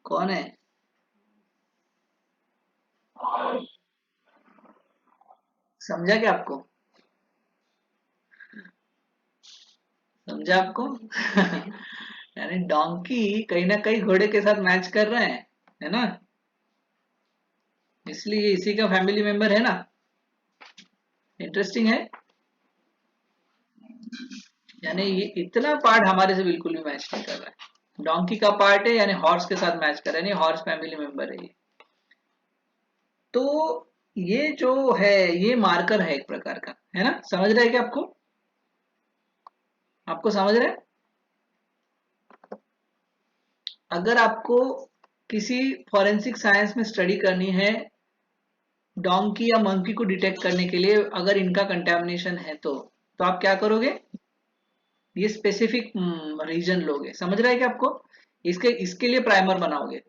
कौन है? समझा क्या आपको? समझा आपको? यानी डोंकी कहीं ना कहीं घोड़े के साथ मैच कर रहे हैं, है ना। इसलिए इसी का फैमिली मेंबर है ना। इंटरेस्टिंग है। यानी ये इतना पार्ट हमारे से बिल्कुल भी मैच नहीं कर रहा है। डोंकी का पार्ट है, यानी हॉर्स के साथ मैच कर रहा है, यानी हॉर्स फैमिली मेंबर है ये। तो ये जो है, ये मार्कर है एक प्रकार का, है ना। समझ रहे हैं क्या आपको? आपको समझ रहे हैं? अगर आपको किसी फॉरेंसिक साइंस में स्टडी करनी है डोंकी या मंकी को डिटेक्ट करने के लिए, अगर इनका कंटेमिनेशन है तो आप क्या करोगे? ये स्पेसिफिक रीजन लोगे। समझ रहे हैं क्या आपको? इसके इसके लिए प्राइमर बनाओगे।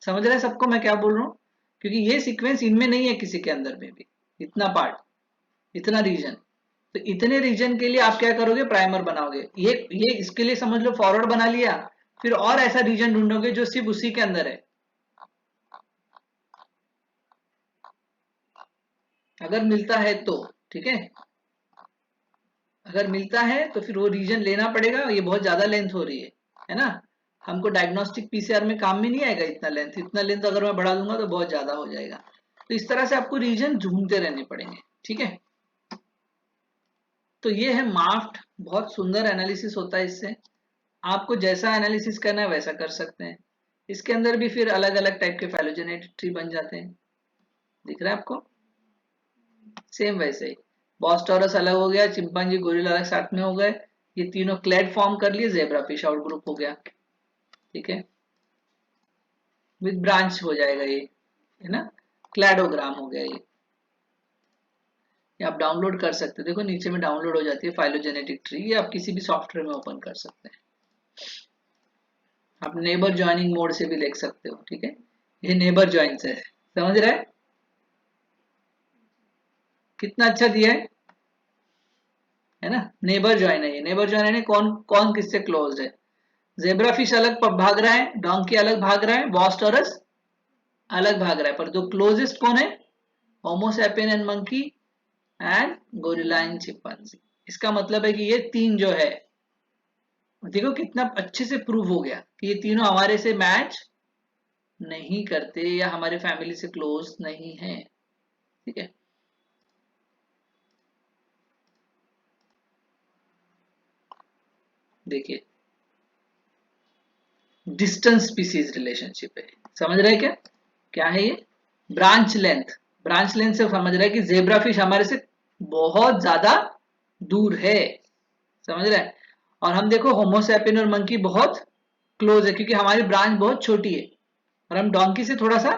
समझ रहे हैं सबको मैं क्या बोल रहा हूँ? क्योंकि ये सीक्वेंस इनमें नहीं है किसी के अंदर में भी, इतना पार्ट, इतना रीजन। तो इतने रीजन के लिए आप क्या करोगे? प्राइमर बनाओगे। ये इसके लिए समझ लो फॉरवर्ड बना लिया। फिर और ऐसा रीजन ढूंढोगे जो सिर्फ उसी के अंदर है। अगर मिलता है तो, ठीक है। अगर मिलता है तो फिर वो रीजन लेना पड़ेगा। ये बहुत ज्यादा लेंथ हो रही है ना। हमको डायग्नोस्टिक पीसीआर में काम में नहीं आएगा इतना लेंथ। इतना लेंथ अगर मैं बढ़ा दूंगा तो बहुत ज्यादा हो जाएगा। तो इस तरह से आपको रीजन ढूंढते रहने पड़ेंगे, ठीक है। तो ये है माफ्ट। बहुत सुंदर एनालिसिस होता है इससे। आपको जैसा एनालिसिस करना है वैसा कर सकते हैं। इसके अंदर भी फिर अलग अलग टाइप के फाइलोजेनेटिक ट्री बन जाते हैं। दिख रहा है आपको? सेम वैसे ही बॉस टॉरस अलग हो गया, चिंपांजी गोरिल्ला अलग साथ में हो गए। ये तीनों क्लैड फॉर्म कर लिए, जेब्रा फिश आउट ग्रुप हो गया, ठीक है। विद ब्रांच हो जाएगा ये, है ना। क्लैडोग्राम हो गया ये आप डाउनलोड कर सकते हैं। देखो नीचे में डाउनलोड हो जाती है फाइलोजेनेटिक ट्री। ये आप किसी भी सॉफ्टवेयर में ओपन कर सकते हैं। आप नेबर ज्वाइनिंग मोड से भी देख सकते हो, ठीक है। ये नेबर ज्वाइन से है। समझ रहे हैं? कितना अच्छा दिया है ना। नेबर ज्वाइन है ये। नेबर ज्वाइन है, कौन कौन किससे क्लोज है। जेब्रा फिश अलग भाग रहा है, डोंकी अलग भाग रहा है, बॉस टॉरस अलग भाग रहा है, पर जो क्लोजेस्ट कौन है? Homo sapien and monkey and gorilla and chimpanzee. इसका मतलब है कि ये तीन जो है, देखो कितना अच्छे से प्रूव हो गया कि ये तीनों हमारे से मैच नहीं करते या हमारे फैमिली से क्लोज नहीं है, ठीक है। देखिए डिस्टेंस स्पीसीज रिलेशनशिप है। समझ रहे हैं क्या? क्या है ये? Branch length. ब्रांच लेंथ से समझ रहे हैं कि जेब्रा फिश हमारे से बहुत ज्यादा दूर है। समझ रहे हैं? और हम देखो होमोसैपियन और मंकी बहुत क्लोज है क्योंकि हमारी ब्रांच बहुत छोटी है और हम डोंकी से थोड़ा सा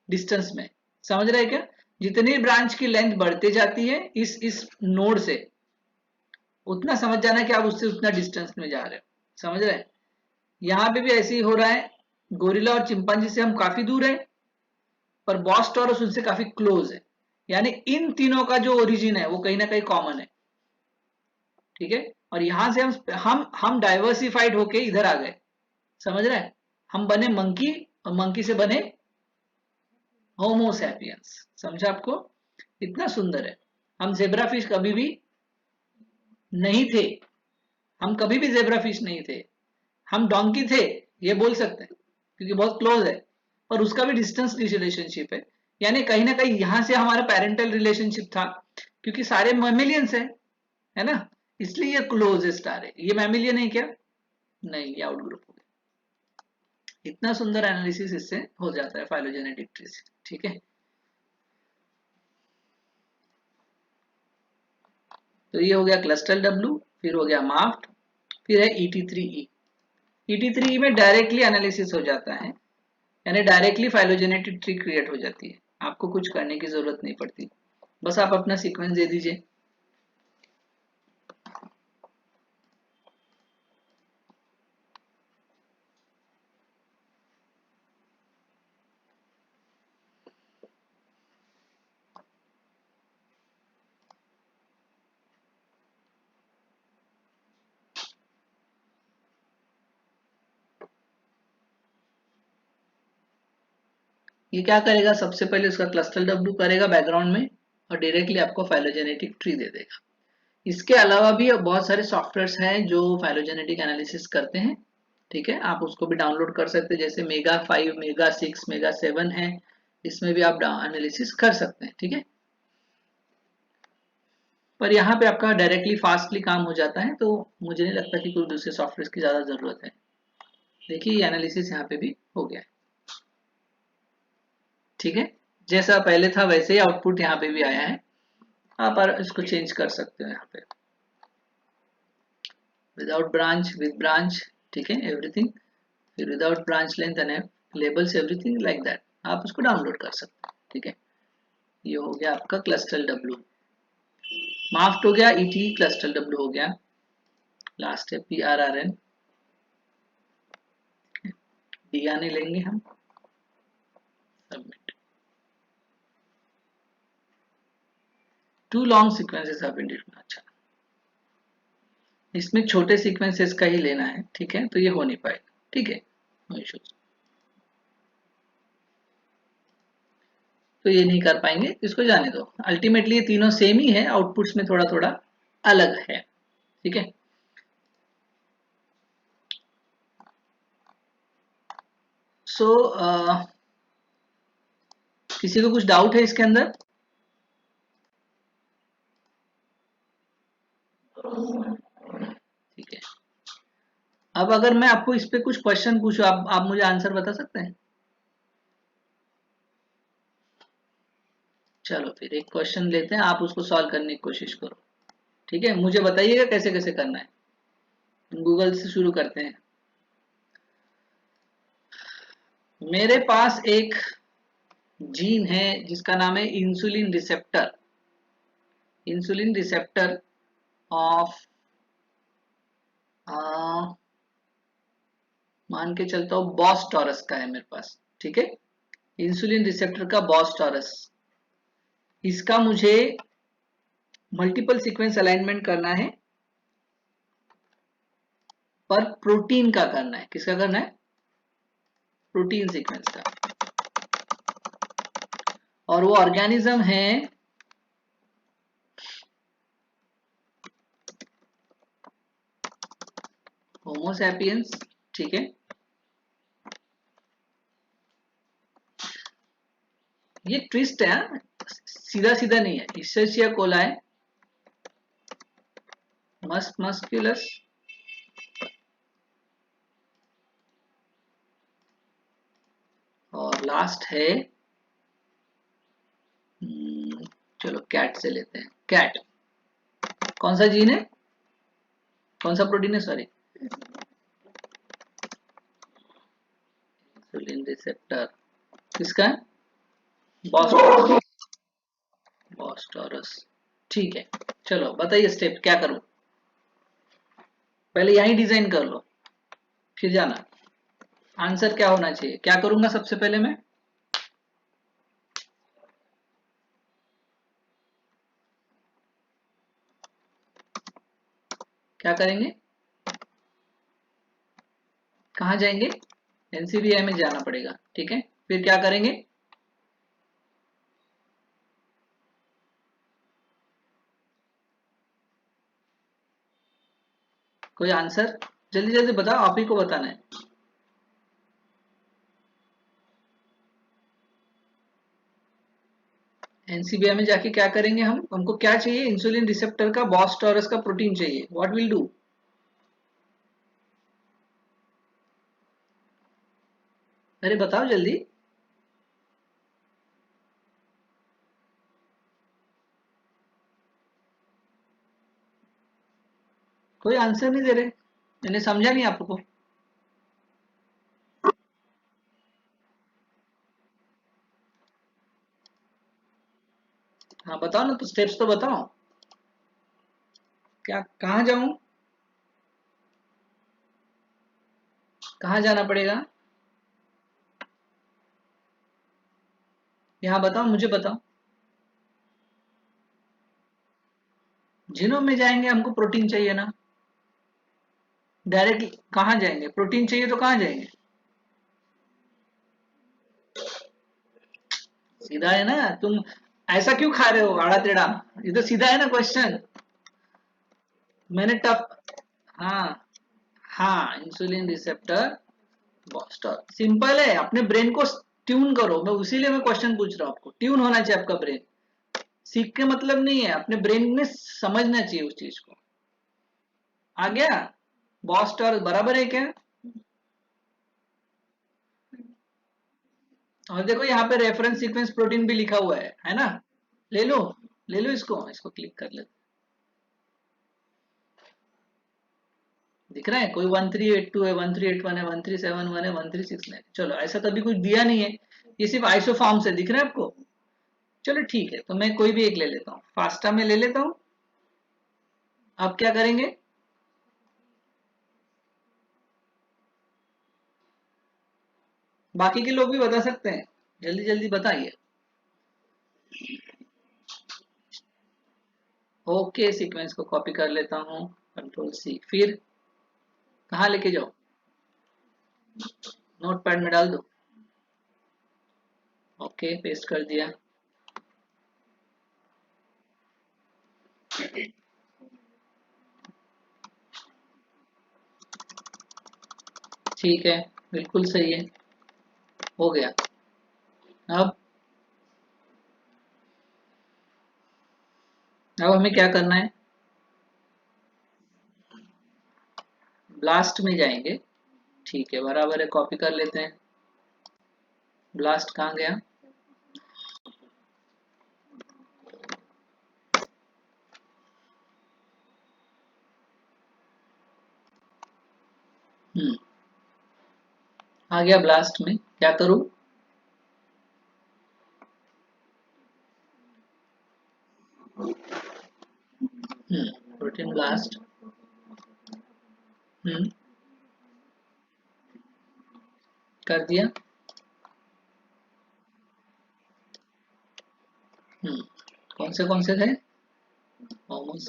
डिस्टेंस में। समझ रहे हैं क्या? जितनी ब्रांच की लेंथ बढ़ती जाती है इस नोड से, उतना समझ जाना कि आप उससे उतना डिस्टेंस में जा रहे हो। समझ रहे हैं? यहाँ पे भी ऐसे ही हो रहा है। गोरिल्ला और चिंपांजी से हम काफी दूर है, पर बॉस टॉरस उनसे काफी क्लोज है। यानी इन तीनों का जो ओरिजिन है वो कहीं ना कहीं कॉमन है। ठीक है? और यहां से हम डाइवर्सिफाइड होके इधर आ गए। समझ रहे हैं? हम बने मंकी और मंकी से बने होमोसैपियंस। समझा आपको? इतना सुंदर है। हम जेब्रा फिश कभी भी नहीं थे। हम कभी भी जेब्रा फिश नहीं थे। हम डोंकी थे, ये बोल सकते हैं क्योंकि बहुत क्लोज है। पर उसका भी डिस्टेंस रिलेशनशिप है। यानी कहीं ना कहीं यहां से हमारा पेरेंटल रिलेशनशिप था क्योंकि सारे मैमिलियंस है ना? इसलिए ये क्लोजेस्ट आ रहे। ये मैमिलियन है क्या? नहीं, ये आउट ग्रुप हो गया। इतना सुंदर एनालिसिस इससे हो जाता है फाइलोजेनेटिक ट्री से। ठीक है? तो ये हो गया क्लस्टल डब्ल्यू, फिर हो गया माफ्ट, फिर है ET3E। ET3E में डायरेक्टली एनालिसिस हो जाता है, यानी डायरेक्टली फाइलोजेनेटिक ट्री क्रिएट हो जाती है। आपको कुछ करने की जरूरत नहीं पड़ती, बस आप अपना सीक्वेंस दे दीजिए। ये क्या करेगा? सबसे पहले उसका क्लस्टल डब्ल्यू करेगा बैकग्राउंड में और डायरेक्टली आपको फाइलोजेनेटिक ट्री दे देगा। इसके अलावा भी बहुत सारे सॉफ्टवेयर्स हैं जो फाइलोजेनेटिक एनालिसिस करते हैं। ठीक है? आप उसको भी डाउनलोड कर सकते हैं, जैसे मेगा 5, मेगा 6, मेगा 7 है। इसमें भी आप एनालिसिस कर सकते हैं। ठीक है? पर यहाँ पे आपका डायरेक्टली फास्टली काम हो जाता है, तो मुझे नहीं लगता कि कोई दूसरे सॉफ्टवेयर की ज़्यादा ज़रूरत है। देखिए एनालिसिस यहाँ पे भी हो गया है। ठीक है? जैसा पहले था वैसे ही आउटपुट यहाँ पे भी आया है। आप इसको चेंज कर सकते हो यहाँ पे, विदाउट ब्रांच, विद ब्रांच। ठीक है? एवरीथिंग, फिर without branch length and labels, everything like that आप उसको डाउनलोड कर सकते हैं। ठीक है? ये हो गया आपका क्लस्टल डब्ल्यू। माफ्ट हो गया, ET क्लस्टल डब्ल्यू हो गया। लास्ट है PRRN। डी आने लेंगे हम, submit. Two long sequences have been defined. अच्छा, इसमें छोटे सीक्वेंसेस का ही लेना है। ठीक है? तो ये हो नहीं पाएगा। ठीक है? No issues. तो ये नहीं कर पाएंगे, इसको जाने दो। अल्टीमेटली ये तीनों सेम ही है, आउटपुट्स में थोड़ा थोड़ा अलग है। ठीक है? सो किसी को कुछ डाउट है इसके अंदर? ठीक है। अब अगर मैं आपको इस पे कुछ क्वेश्चन पूछूं, आप मुझे आंसर बता सकते हैं? चलो फिर एक क्वेश्चन लेते हैं, आप उसको सॉल्व करने की कोशिश करो। ठीक है? मुझे बताइएगा कैसे कैसे करना है। गूगल से शुरू करते हैं। मेरे पास एक जीन है जिसका नाम है insulin receptor. Insulin receptor of, मान के चलता हूँ बॉस टॉरस का है मेरे पास। ठीक है? इंसुलिन रिसेप्टर का बॉस टॉरस, इसका मुझे मल्टीपल सीक्वेंस अलाइनमेंट करना है, पर प्रोटीन का करना है। किसका करना है? प्रोटीन सीक्वेंस का। और वो ऑर्गेनिज्म है होमोसैपियंस। ठीक है? ये ट्विस्ट है, सीधा सीधा नहीं है। इसेचिया कोलाई, मस्कुलस, और लास्ट है चलो कैट से लेते हैं। कैट कौन सा जीन है, कौन सा प्रोटीन है, सॉरी, इंसुलिन रिसेप्टर किसका है, बॉस्टोरस, बॉस्टोरस। ठीक है, चलो बताइए स्टेप क्या करूं, पहले यही डिजाइन कर लो फिर जाना। आंसर क्या होना चाहिए, क्या करूंगा सबसे पहले मैं, क्या करेंगे, कहाँ जाएंगे, एनसीबीआई में जाना पड़ेगा, ठीक है, फिर क्या करेंगे, कोई आंसर, जल्दी जल्दी बताओ, आप ही को बताना है। एनसीबीआई में जाके क्या करेंगे हम, हमको क्या चाहिए, इंसुलिन रिसेप्टर का बॉस टॉरस का प्रोटीन चाहिए, व्हाट विल डू, अरे बताओ जल्दी, कोई आंसर नहीं दे रहे, मैंने समझा नहीं आपको। हाँ बताओ ना, तो स्टेप्स तो बताओ, क्या कहाँ जाऊं, कहाँ जाना पड़ेगा, यहाँ बताओ, मुझे बताओ, जीनोम में जाएंगे, हमको प्रोटीन चाहिए ना, डायरेक्टली कहाँ जाएंगे, प्रोटीन चाहिए तो कहाँ जाएंगे, सीधा है ना, तुम ऐसा क्यों खा रहे हो आड़ा टेढ़ा, ये तो सीधा है ना क्वेश्चन, मैंने टफ, हाँ, हाँ इंसुलिन रिसेप्टर बॉस्टर, सिंपल है, अपने ब्रेन को ट्यून करो, मैं उसीलिए मैं क्वेश्चन पूछ रहा हूँ, आपको ट्यून होना चाहिए आपका ब्रेन, सीख के मतलब नहीं है, अपने ब्रेन में समझना चाहिए उस चीज को, आ गया, बॉस्टर बराबर है क्या, और देखो यहाँ पे रेफरेंस सीक्वेंस प्रोटीन भी लिखा हुआ है ना, ले लो, ले लो इसको, इसको क्लिक कर लेते, दिख रहा है, कोई 1382 है, 1381 है, 1371 है, 1369, चलो ऐसा तो अभी कुछ दिया नहीं है, ये सिर्फ आइसोफॉर्म से दिख रहा है आपको, चलो ठीक है, तो मैं कोई भी एक ले लेता हूँ, फास्टा में ले लेता हूँ, अब क्या करेंगे, बाकी के लोग भी बता सकते हैं, जल्दी जल्दी बताइए, ओके सीक्वेंस को कॉपी कर लेता हूँ, कंट्रोल सी, फिर कहाँ लेके जाओ, नोट पैड में डाल दो, ओके पेस्ट कर दिया, ठीक है, बिल्कुल सही है, हो गया, अब हमें क्या करना है, ब्लास्ट में जाएंगे, ठीक है बराबर है, कॉपी कर लेते हैं, ब्लास्ट कहाँ गया, आ गया ब्लास्ट में, क्या करूं, प्रोटीन ब्लास्ट, कर दिया, कौन से थे, मोमोज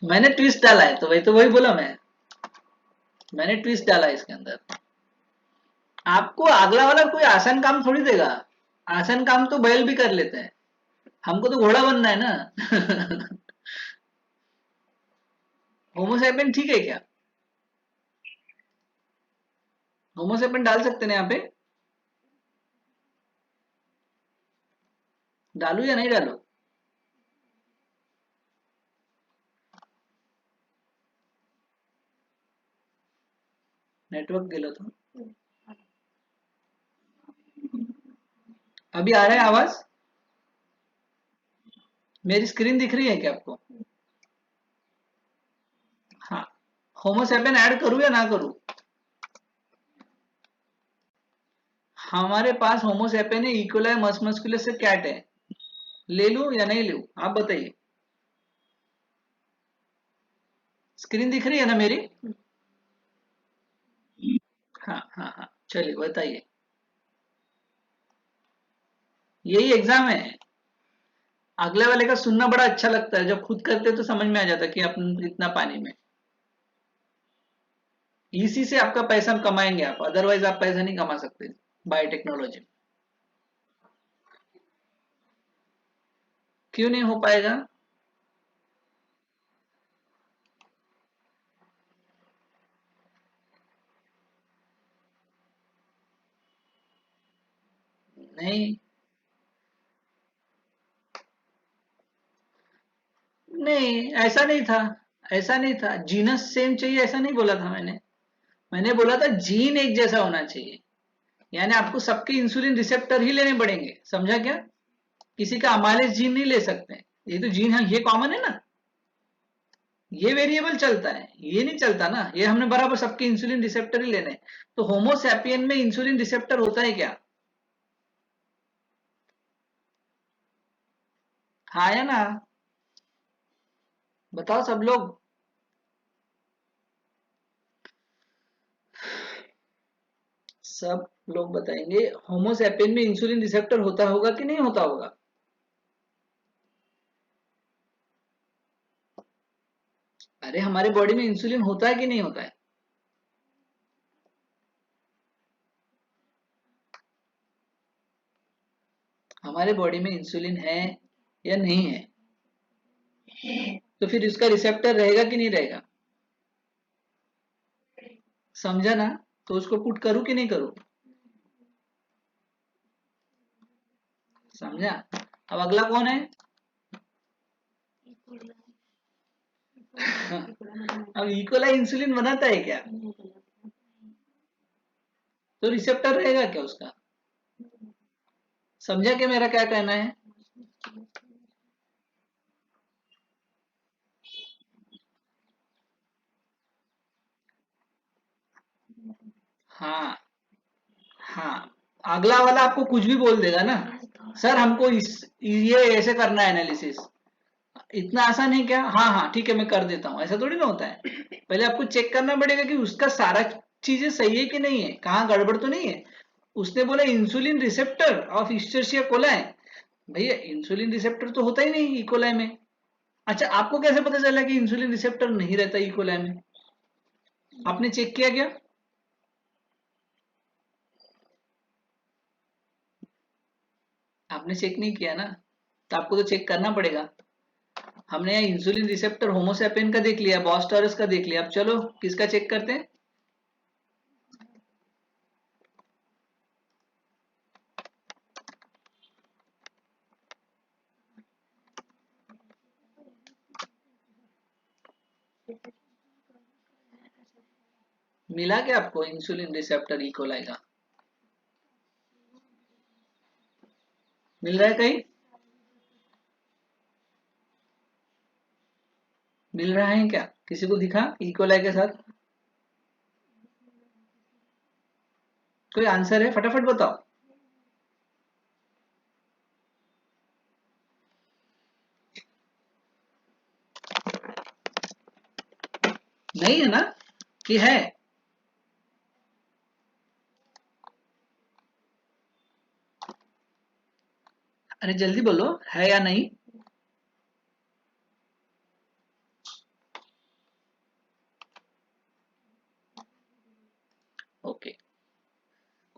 मैंने ट्विस्ट डाला है, तो वही बोला मैंने ट्विस्ट डाला है इसके अंदर, आपको अगला वाला कोई आसान काम थोड़ी देगा, आसान काम तो बैल भी कर लेते हैं, हमको तो घोड़ा बनना है ना होमोसेपियन ठीक है क्या, होमोसेपियन डाल सकते हैं यहाँ पे, डालू या नहीं डालू, नेटवर्क गेलो तो अभी आ रहा है आवाज? मेरी स्क्रीन दिख रही है क्या आपको? हाँ, होमोसेपियन ऐड करूं या ना करूं? हमारे पास होमोसेपियन है, इकोलाई मस्कुलस से कैट है, ले लूं या नहीं लूं, आप बताइए। स्क्रीन दिख रही है ना मेरी? हाँ हाँ हाँ, चलिए बताइए। यही एग्जाम है। अगले वाले का सुनना बड़ा अच्छा लगता है, जब खुद करते तो समझ में आ जाता कि अपन इतना पानी में। इसी से आपका पैसा कमाएंगे आप, अदरवाइज आप पैसा नहीं कमा सकते बायोटेक्नोलॉजी। क्यों नहीं हो पाएगा? नहीं नहीं, ऐसा नहीं था। ऐसा नहीं था, जीनस सेम चाहिए ऐसा नहीं बोला था मैंने। मैंने बोला था जीन एक जैसा होना चाहिए। यानी आपको सबके इंसुलिन रिसेप्टर ही लेने पड़ेंगे, समझा क्या? किसी का अमाइलेज जीन नहीं ले सकते। ये तो जीन है, ये कॉमन है ना। ये वेरिएबल चलता है, ये नहीं चलता ना। ये हमने बराबर सबके इंसुलिन रिसेप्टर ही लेने। तो होमोसैपियन में इंसुलिन रिसेप्टर होता है क्या? हाँ या ना? बताओ सब लोग। सब लोग बताएंगे होमोसैपियन में इंसुलिन रिसेप्टर होता होगा कि नहीं होता होगा। अरे हमारे बॉडी में इंसुलिन होता है कि नहीं होता है? हमारे बॉडी में इंसुलिन है या नहीं है? तो फिर इसका रिसेप्टर रहेगा कि नहीं रहेगा? समझा ना? तो उसको पुट करूं कि नहीं करूं? समझा? अब अगला कौन है? अब इकोला इंसुलिन बनाता है क्या? तो रिसेप्टर रहेगा क्या उसका? समझा कि मेरा क्या कहना है? हाँ हाँ, अगला वाला आपको कुछ भी बोल देगा ना। सर हमको ये ऐसे करना है एनालिसिस। इतना आसान है क्या? हाँ हाँ ठीक है मैं कर देता हूँ, ऐसा थोड़ी ना होता है। पहले आपको चेक करना पड़ेगा कि उसका सारा चीजें सही है कि नहीं है, कहाँ गड़बड़ तो नहीं है। उसने बोला इंसुलिन रिसेप्टर ऑफ इस्चेरिशिया कोलाई। भैया इंसुलिन रिसेप्टर तो होता ही नहीं इकोलाई में। अच्छा, आपको कैसे पता चला कि इंसुलिन रिसेप्टर नहीं रहता इकोलाई में? आपने चेक किया क्या? आपने चेक नहीं किया ना, तो आपको तो चेक करना पड़ेगा। हमने यहाँ इंसुलिन रिसेप्टर होमोसैपियन का देख लिया, बॉस टॉरस का देख लिया, अब चलो किसका चेक करते हैं। मिला क्या आपको इंसुलिन रिसेप्टर इकोलाई का? मिल रहा है कहीं? मिल रहा है क्या? किसी को दिखा इकोलाई के साथ? कोई आंसर है, फटाफट बताओ। नहीं है ना? कि है? अरे जल्दी बोलो, है या नहीं? ओके,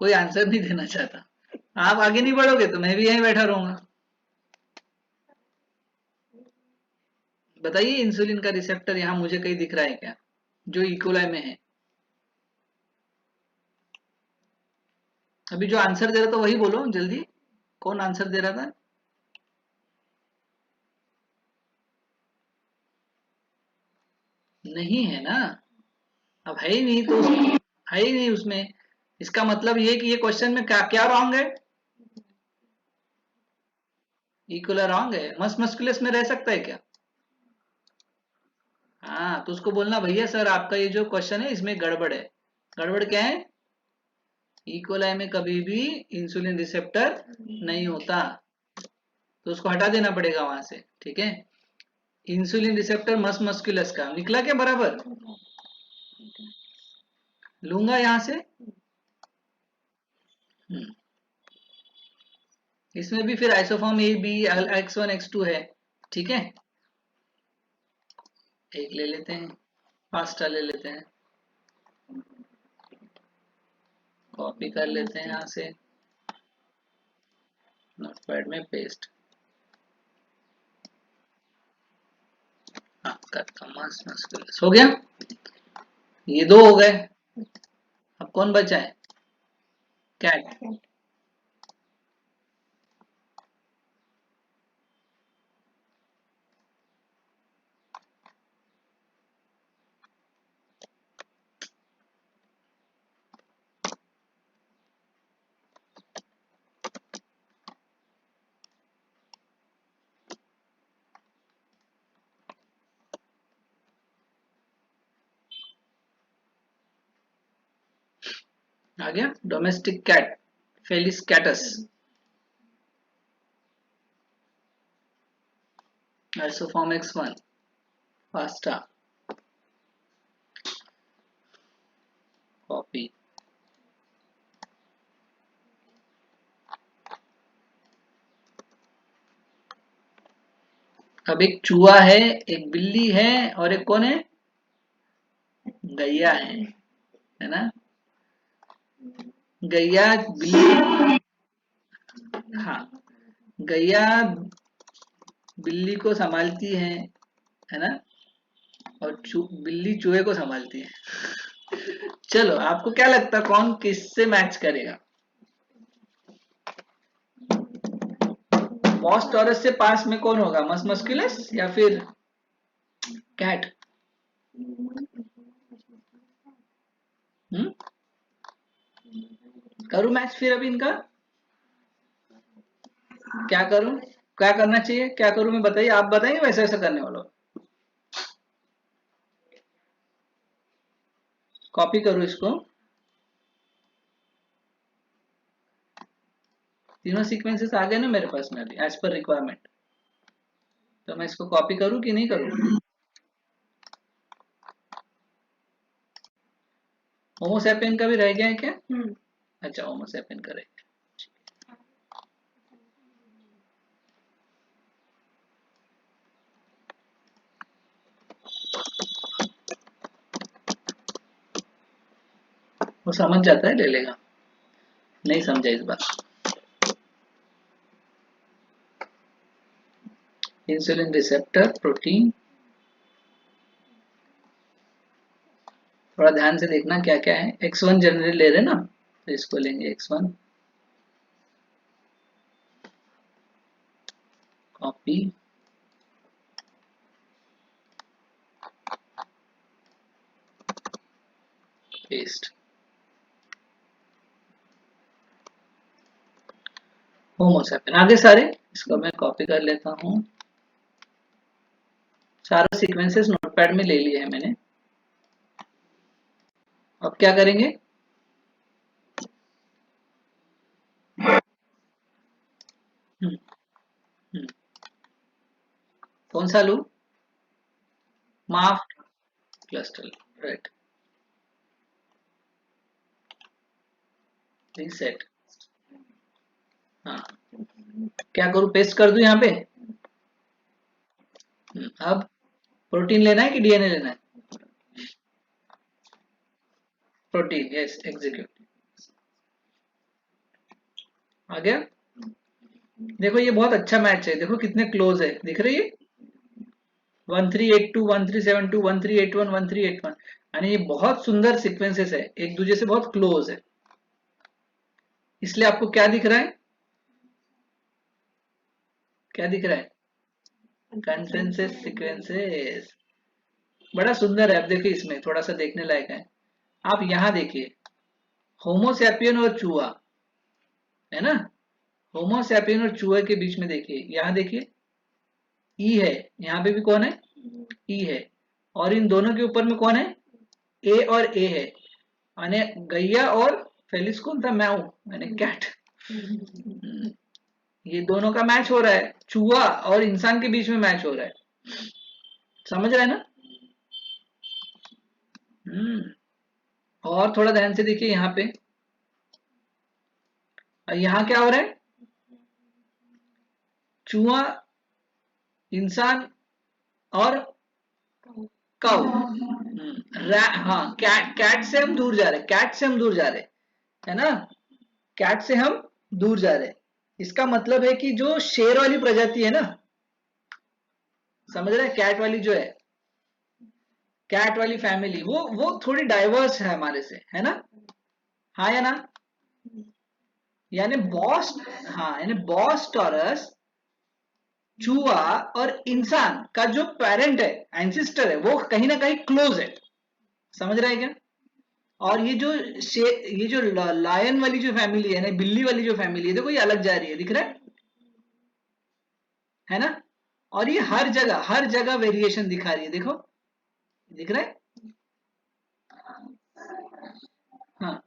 कोई आंसर नहीं देना चाहता। आप आगे नहीं बढ़ोगे तो मैं भी यहीं बैठा रहूंगा। बताइए इंसुलिन का रिसेप्टर यहाँ मुझे कहीं दिख रहा है क्या, जो इकोलाई में है? अभी जो आंसर दे रहा था वही बोलो जल्दी। कौन आंसर दे रहा था? नहीं है ना? अब है ही नहीं तो है ही नहीं उसमें। इसका मतलब ये कि ये क्वेश्चन में क्या क्या रॉन्ग है, इक्वल रॉन्ग है। मस्ट मस्कुलस में रह सकता है क्या? हाँ, तो उसको बोलना भैया सर आपका ये जो क्वेश्चन है इसमें गड़बड़ है। गड़बड़ क्या है? इक्वलाई में कभी भी इंसुलिन रिसेप्टर नहीं होता, तो उसको हटा देना पड़ेगा वहां से, ठीक है। इंसुलिन रिसेप्टर मस्ट मस्कुलस का निकला क्या बराबर? लूंगा यहां से। हम्म, इसमें भी फिर isoform A B X1 X2 है, ठीक है। एक ले लेते हैं, पास्ता ले लेते हैं, कॉपी कर लेते हैं यहाँ से, नोटपैड में पेस्ट। हाँ, करता हूँ, मस्ट मस्कुलस हो गया। ये दो हो गए, अब कौन बचा है? कैट। आ गया domestic cat, Felis कैटस, isoform X1, pasta, copy. अब एक चूहा है, एक बिल्ली है, और एक कौन है? गैया है ना। गैया बिल्ली, हाँ, गैया बिल्ली को संभालती है ना, और बिल्ली चूहे को संभालती है। चलो आपको क्या लगता है कौन किससे मैच करेगा? बॉस टॉरस से पास में कौन होगा, मस मस्कुलस या फिर कैट? हम्म, करूं मैच फिर अभी इनका? क्या करूं, क्या करना चाहिए, क्या करूं मैं, बताइए, आप बताइए, वैसे वैसे करने वाला हूं। कॉपी करूं इसको, तीनों सीक्वेंसेस आ गए ना मेरे पास में अभी एज पर रिक्वायरमेंट, तो मैं इसको कॉपी करूं कि नहीं करूं? होमोसेपियन का भी रह गया है क्या? अच्छा, होमोसेपियन का रह गया। वो समझ जाता है, ले लेगा। नहीं समझा इस बार। इंसुलिन रिसेप्टर प्रोटीन, थोड़ा ध्यान से देखना क्या क्या है। X1 जनरली ले रहे ना, तो इसको लेंगे X1, कॉपी, पेस्ट। होमोसेपियन आगे सारे, इसको मैं कॉपी कर लेता हूँ। सारे सीक्वेंसेस नोटपैड में ले लिए हैं मैंने। अब क्या करेंगे? हम्म, हम्म, कौन सा लू? माफ क्लस्टर, राइट, रीसेट। हाँ, क्या करूँ, पेस्ट कर दूं यहाँ पे? अब प्रोटीन लेना है कि डीएनए लेना है? Protein, yes, execute. आ गया। देखो ये बहुत अच्छा मैच है, देखो कितने क्लोज है, दिख रही है? 1382, 1372, 1381, 1381, यानी ये बहुत सुंदर सीक्वेंसेस है, एक दूसरे से बहुत क्लोज है। इसलिए आपको क्या दिख रहा है, क्या दिख रहा है? कंसेंसस सीक्वेंसेस, बड़ा सुंदर है। अब देखिए इसमें थोड़ा सा देखने लायक है। आप यहाँ देखिए, होमोसैपियन और चूहा, है ना, होमोसैपियन और चूहे के बीच में देखिए, यहां देखिए ई है, यहाँ पे भी कौन है, ई है, और इन दोनों के ऊपर में कौन है, ए और ए है, माने गैया और फेलिस कौन था, मैं हूं, मैंने कैट। ये दोनों का मैच हो रहा है, चूहा और इंसान के बीच में मैच हो रहा है, समझ रहे हैं ना। और थोड़ा ध्यान से देखिए यहाँ पे, यहाँ क्या हो रहा है, चूहा, इंसान और काऊ। हाँ, कैट से हम दूर जा रहे, कैट से हम दूर जा रहे, है ना, कैट से हम दूर जा रहे। इसका मतलब है कि जो शेर वाली प्रजाति है ना, समझ रहे हैं, कैट वाली जो है, कैट वाली फैमिली, वो थोड़ी डाइवर्स है हमारे से, है ना, हाँ या ना, यानी बॉस, हाँ यानी बॉस टॉरस, चूहा और इंसान का जो पेरेंट है, एंसिस्टर है, वो कहीं ना कहीं क्लोज है, समझ रहे हैं क्या। और ये जो लायन वाली जो फैमिली है ना, बिल्ली वाली जो फैमिली है, देखो ये अलग जा रही है, दिख रहा है ना, और ये हर जगह वेरिएशन दिखा रही है, देखो दिख रहा है, हाँ।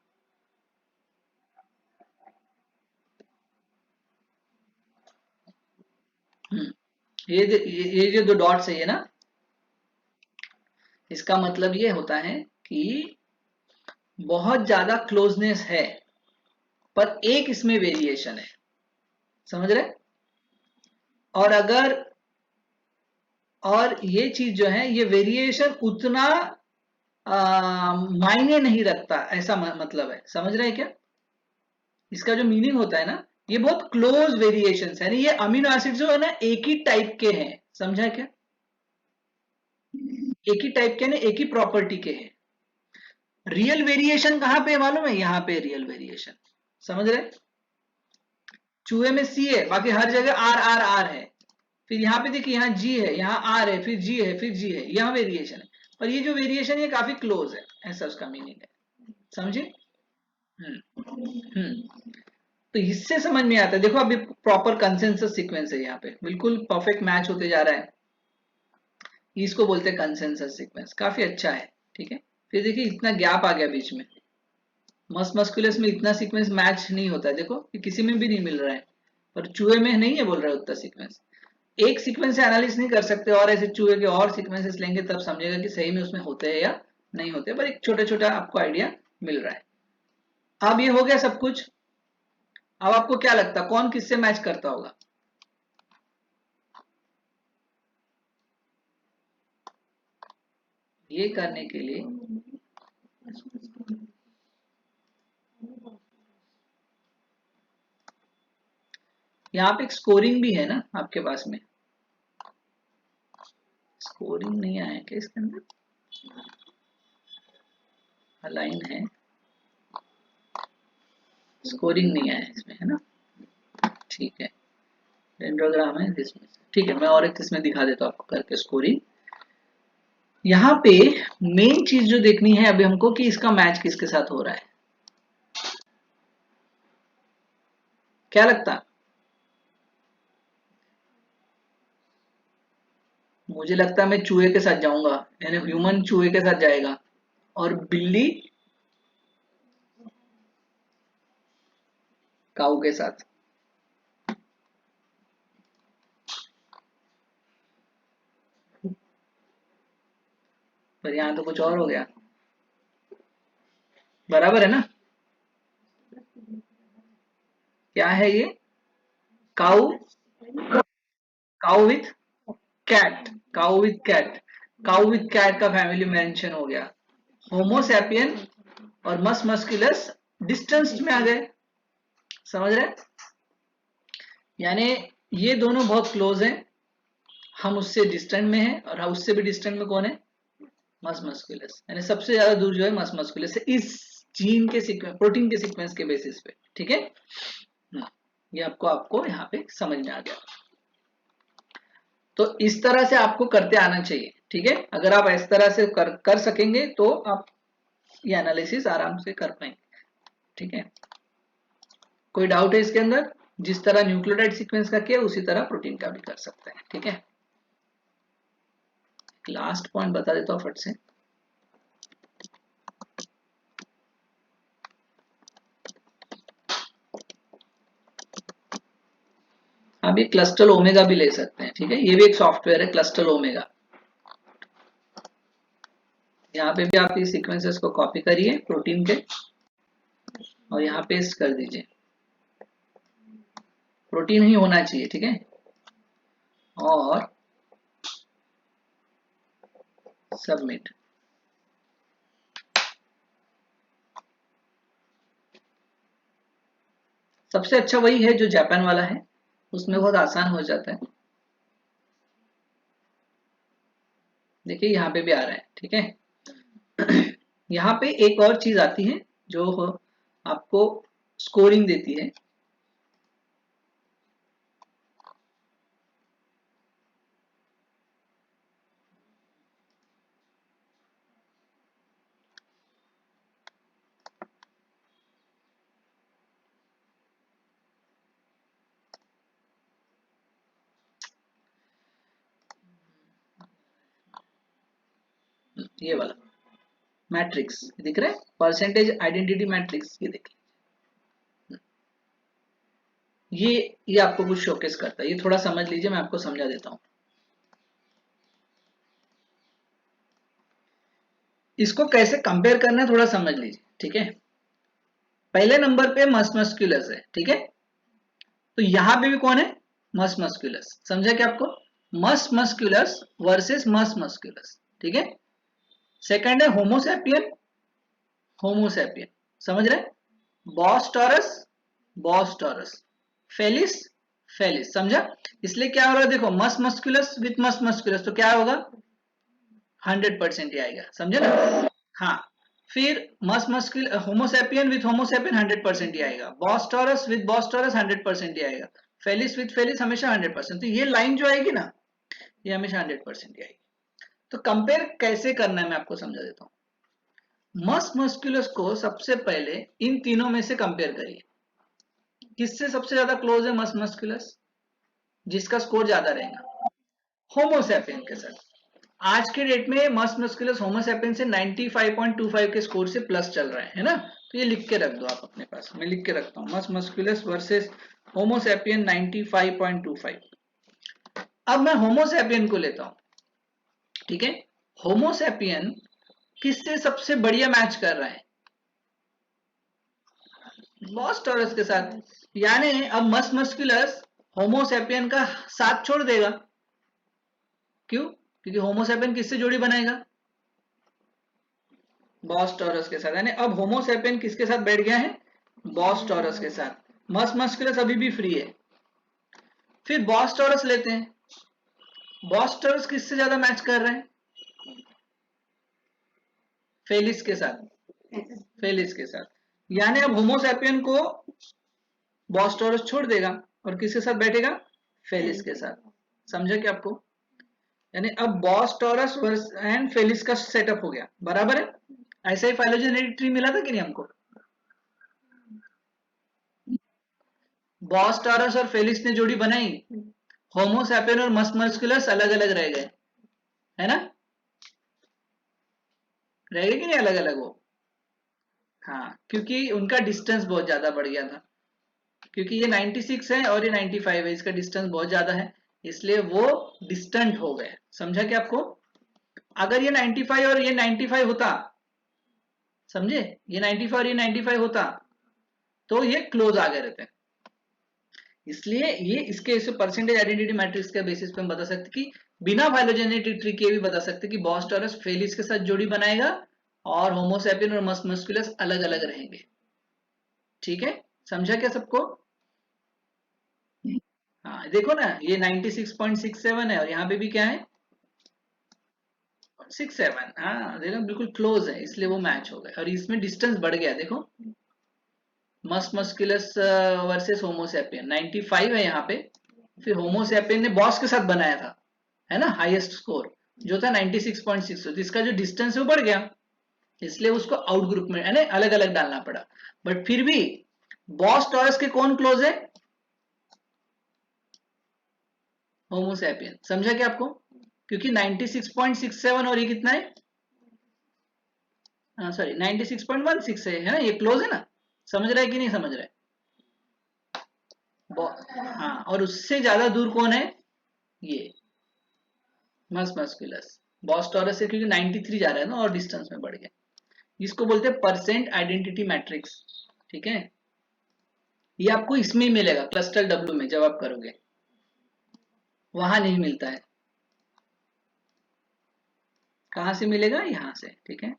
हम्म, ये जो दो डॉट्स है ये ना, इसका मतलब ये होता है कि बहुत ज्यादा क्लोजनेस है, पर एक इसमें वेरिएशन है, समझ रहे। और अगर, और ये चीज जो है, ये वेरिएशन उतना मायने नहीं रखता, ऐसा मतलब है, समझ रहे हैं क्या। इसका जो मीनिंग होता है ना, ये बहुत क्लोज वेरिएशन है, ये अमीनो एसिड जो है ना एक ही टाइप के हैं, समझा क्या, एक ही टाइप के ना, एक ही प्रॉपर्टी के हैं। रियल वेरिएशन कहां पे है मालूम है, यहाँ पे रियल वेरिएशन, समझ रहे। चूहे में सी है, बाकी हर जगह आर आर आर है, फिर यहाँ पे देखिए, यहाँ जी है, यहाँ आर है, फिर जी है, फिर जी है, यहाँ वेरिएशन है, पर ये जो वेरिएशन ये काफी क्लोज है, ऐसा उसका मीनिंग है, समझे। हम्म हम्म तो इससे समझ में आता है, देखो अभी प्रॉपर कंसेंसस सीक्वेंस है, यहाँ पे बिल्कुल परफेक्ट मैच होते जा रहा है, इसको बोलते हैं कंसेंसस सीक्वेंस, काफी अच्छा है, ठीक है। फिर देखिए इतना गैप आ गया बीच में, मस्कुलस में इतना सीक्वेंस मैच नहीं होता है, देखो कि किसी में भी नहीं मिल रहा है, पर चूहे में नहीं है बोल रहा है उतना सीक्वेंस। एक सीक्वेंस से एनालिसिस नहीं कर सकते, और ऐसे चूहे के और सीक्वेंसेस लेंगे तब समझेगा कि सही में उसमें होते हैं या नहीं होते, पर एक छोटा छोटा आपको आइडिया मिल रहा है। अब ये हो गया सब कुछ, अब आपको क्या लगता है कौन किससे मैच करता होगा। ये करने के लिए यहाँ पे एक स्कोरिंग भी है ना आपके पास में, स्कोरिंग नहीं आया क्या इसके अंदर, अलाइन है, स्कोरिंग नहीं आया इसमें, है ना, ठीक है, डेंड्रोग्राम है इसमें, ठीक है, मैं और एक इसमें दिखा देता हूँ आपको करके स्कोरिंग। यहाँ पे मेन चीज जो देखनी है अभी हमको कि इसका मैच किसके साथ हो रहा है, क्या लगता है। मुझे लगता है मैं चूहे के साथ जाऊंगा, यानी ह्यूमन चूहे के साथ जाएगा, और बिल्ली काऊ के साथ। पर यहाँ तो कुछ और हो गया, बराबर है ना, क्या है ये, cow, cow with cat, cow with cat, cow with cat का फैमिली मेंशन हो गया, होमोसैपियन और मस्कुलस डिस्टेंस में आ गए, समझ रहे, यानी ये दोनों बहुत क्लोज हैं, हम उससे डिस्टेंट में हैं, और उससे भी डिस्टेंट में कौन है, मस्कुलस, यानी सबसे ज्यादा दूर जो है मस्कुलस से, इस जीन के सीक्वेंस, प्रोटीन के सीक्वेंस के बेसिस पे, ठीक है। ये आपको आपको यहाँ पे समझ में आ गया, तो इस तरह से आपको करते आना चाहिए, ठीक है, अगर आप इस तरह से कर सकेंगे तो आप ये एनालिसिस आराम से कर पाएंगे। ठीक है, कोई डाउट है इसके अंदर? जिस तरह न्यूक्लियोटाइड सीक्वेंस का किया उसी तरह प्रोटीन का भी कर सकते हैं। ठीक है, लास्ट पॉइंट बता देता हूँ फट से। आप ये क्लस्टल ओमेगा भी ले सकते हैं। ठीक है, ये भी एक सॉफ्टवेयर है क्लस्टल ओमेगा। यहाँ पे भी आप इस सीक्वेंसेस को कॉपी करिए प्रोटीन के और यहाँ पेस्ट कर दीजिए। प्रोटीन ही होना चाहिए। ठीक है, और सबमिट। सबसे अच्छा वही है जो जापान वाला है, उसमें बहुत आसान हो जाता है। देखिए यहाँ पे भी आ रहा है। ठीक है, यहाँ पे एक और चीज आती है जो आपको स्कोरिंग देती है। ये वाला मैट्रिक्स दिख रहा है, परसेंटेज आइडेंटिटी मैट्रिक्स, ये देखिए। ये आपको कुछ शोकेस करता है, ये थोड़ा समझ लीजिए, मैं आपको समझा देता हूँ। इसको कैसे कंपेयर करना है थोड़ा समझ लीजिए। ठीक है, पहले नंबर पे मस मस्कुलस है। ठीक है, तो यहां पे भी कौन है? मस मस्कुलस। समझा क्या आपको? मस मस्कुलस वर्सेस मस मस्कुलस। ठीक है, सेकंड है होमोसैपियन, होमोसैपियन। समझ रहे? Bos taurus, Bos taurus, Felis, Felis. समझा? इसलिए क्या हो रहा है देखो, मस मस्कुलस विथ मस मस्कुलस, तो क्या होगा? 100% ही आएगा। समझे ना? हाँ, फिर मस मस्कुल होमोसैपियन विथ होमोसैपियन 100% ही आएगा। Bos taurus with Bos taurus 100% ही आएगा। फेलिस विथ फेलिस हमेशा 100%। तो ये लाइन जो आएगी ना, ये हमेशा 100% ही आएगी। तो कंपेयर कैसे करना है मैं आपको समझा देता हूँ। मस मस्कुलस को सबसे पहले इन तीनों में से कंपेयर करिए, किससे सबसे ज्यादा क्लोज है मस मस्कुलस, जिसका स्कोर ज्यादा रहेगा? होमोसैपियन के साथ। आज के डेट में मस मस्कुलस होमोसैपियन से 95.25 के स्कोर से प्लस चल रहा है ना? तो ये लिख के रख दो आप अपने पास, मैं लिख के रखता हूँ, मस मस्कुलस वर्सेस होमोसैपियन 95.25। अब मैं होमोसैपियन को लेता हूँ। ठीक है, होमोसैपियन किससे सबसे बढ़िया मैच कर रहा है? बॉस टॉरस के साथ। यानी अब मस मस्कुलस होमोसैपियन का साथ छोड़ देगा। क्यों? क्योंकि होमोसैपियन किससे जोड़ी बनाएगा? बॉस टॉरस के साथ। यानी अब होमोसैपियन किसके साथ बैठ गया है? बॉस टॉरस के साथ। मस मस्कुलस अभी भी फ्री है। फिर बॉस टॉरस लेते हैं, बॉस टॉरस किससे ज्यादा मैच कर रहे हैं? फेलिस के साथ, फेलिस के साथ। यानी अब होमोसैपियन को बॉस टॉरस छोड़ देगा और किसके साथ बैठेगा? फेलिस के साथ। समझा क्या आपको? यानी अब बॉस टॉरस एंड फेलिस का सेटअप हो गया, बराबर है? ऐसा ही फाइलोजेनेटिक ट्री मिला था कि नहीं हमको? बॉस टॉरस और फेलिस ने जोड़ी बनाई, होमोसैपियन और मस मस्कुलस अलग अलग रह गए, है ना? रह गए कि नहीं अलग अलग वो? हाँ, क्योंकि उनका डिस्टेंस बहुत ज्यादा बढ़ गया था। क्योंकि ये 96 है और ये 95 है, इसका डिस्टेंस बहुत ज्यादा है, इसलिए वो डिस्टेंट हो गए। समझा क्या आपको? अगर ये 95 और ये 95 होता, समझे, ये 95 और ये 95 होता तो ये क्लोज आ गए रहते। इसलिए ये इसके इस परसेंटेज आइडेंटिटी मैट्रिक्स के बेसिस पे हम बता सकते कि बिना फाइलोजेनेटिक ट्री के भी बता सकते कि बॉस टॉरस फेलिस के साथ जोड़ी बनाएगा और होमोसैपियन और मस मस्कुलस अलग अलग रहेंगे। ठीक है, समझा क्या सबको? हाँ, देखो ना, ये 96.67 है और यहाँ पे भी क्या है? 67। हाँ देखो, बिल्कुल क्लोज है, इसलिए वो मैच हो गए और इसमें डिस्टेंस बढ़ गया। देखो, मस मस्कुलस वर्सेस होमोसैपियन 95 है यहाँ पे, फिर होमोसैपियन ने बॉस के साथ बनाया था, है ना, हाईएस्ट स्कोर जो था 96.6, तो इसका जो डिस्टेंस है वो बढ़ गया। इसलिए उसको आउट ग्रुप में यानी अलग अलग डालना पड़ा। बट फिर भी बॉस टॉरस के कौन क्लोज है? होमोसैपियन। समझा क्या आपको? क्योंकि 96.67 और ये कितना है, सॉरी 96.16 है ना, ये क्लोज है ना। समझ रहा है कि नहीं समझ रहा है? हाँ, और उससे ज्यादा दूर कौन है? ये मस मस्कुलस बॉस टॉरस से, क्योंकि 93 जा रहा है ना और डिस्टेंस में बढ़ गया। इसको बोलते हैं परसेंट आइडेंटिटी मैट्रिक्स। ठीक है, ये आपको इसमें ही मिलेगा क्लस्टर डब्ल्यू में जब आप करोगे, वहां नहीं मिलता है। कहाँ से मिलेगा? यहाँ से। ठीक है,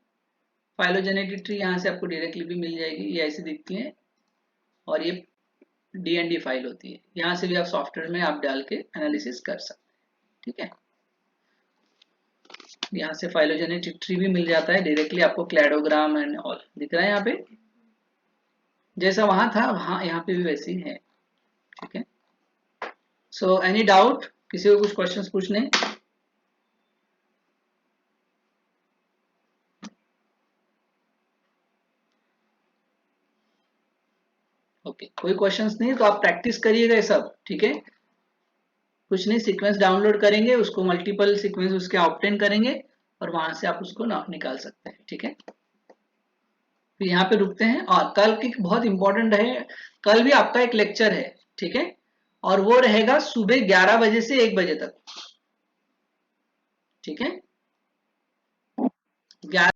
फाइलोजेनेटिक ट्री यहाँ से आपको डायरेक्टली भी मिल जाएगी, ये ऐसी दिखती है और ये डीएनडी फाइल होती है। यहाँ से भी आप सॉफ्टवेयर में आप डाल के एनालिसिस कर सकते हैं। ठीक है, यहाँ से फाइलोजेनेटिक ट्री भी मिल जाता है डायरेक्टली आपको, क्लैडोग्राम एंड ऑल दिख रहा है यहाँ पे, जैसा वहां था वहां यहाँ पे भी वैसे ही है। ठीक है, सो एनी डाउट, किसी को कुछ क्वेश्चंस पूछने? ओके, कोई क्वेश्चंस नहीं तो आप प्रैक्टिस करिएगा ये सब। ठीक है, कुछ नहीं, सीक्वेंस डाउनलोड करेंगे, उसको मल्टीपल सीक्वेंस उसके ऑब्टेन करेंगे और वहां से आप उसको निकाल सकते हैं। ठीक है, तो यहाँ पे रुकते हैं, और कल की बहुत इंपॉर्टेंट है, कल भी आपका एक लेक्चर है। ठीक है, और वो रहेगा सुबह 11 बजे से 1 बजे तक। ठीक है, 11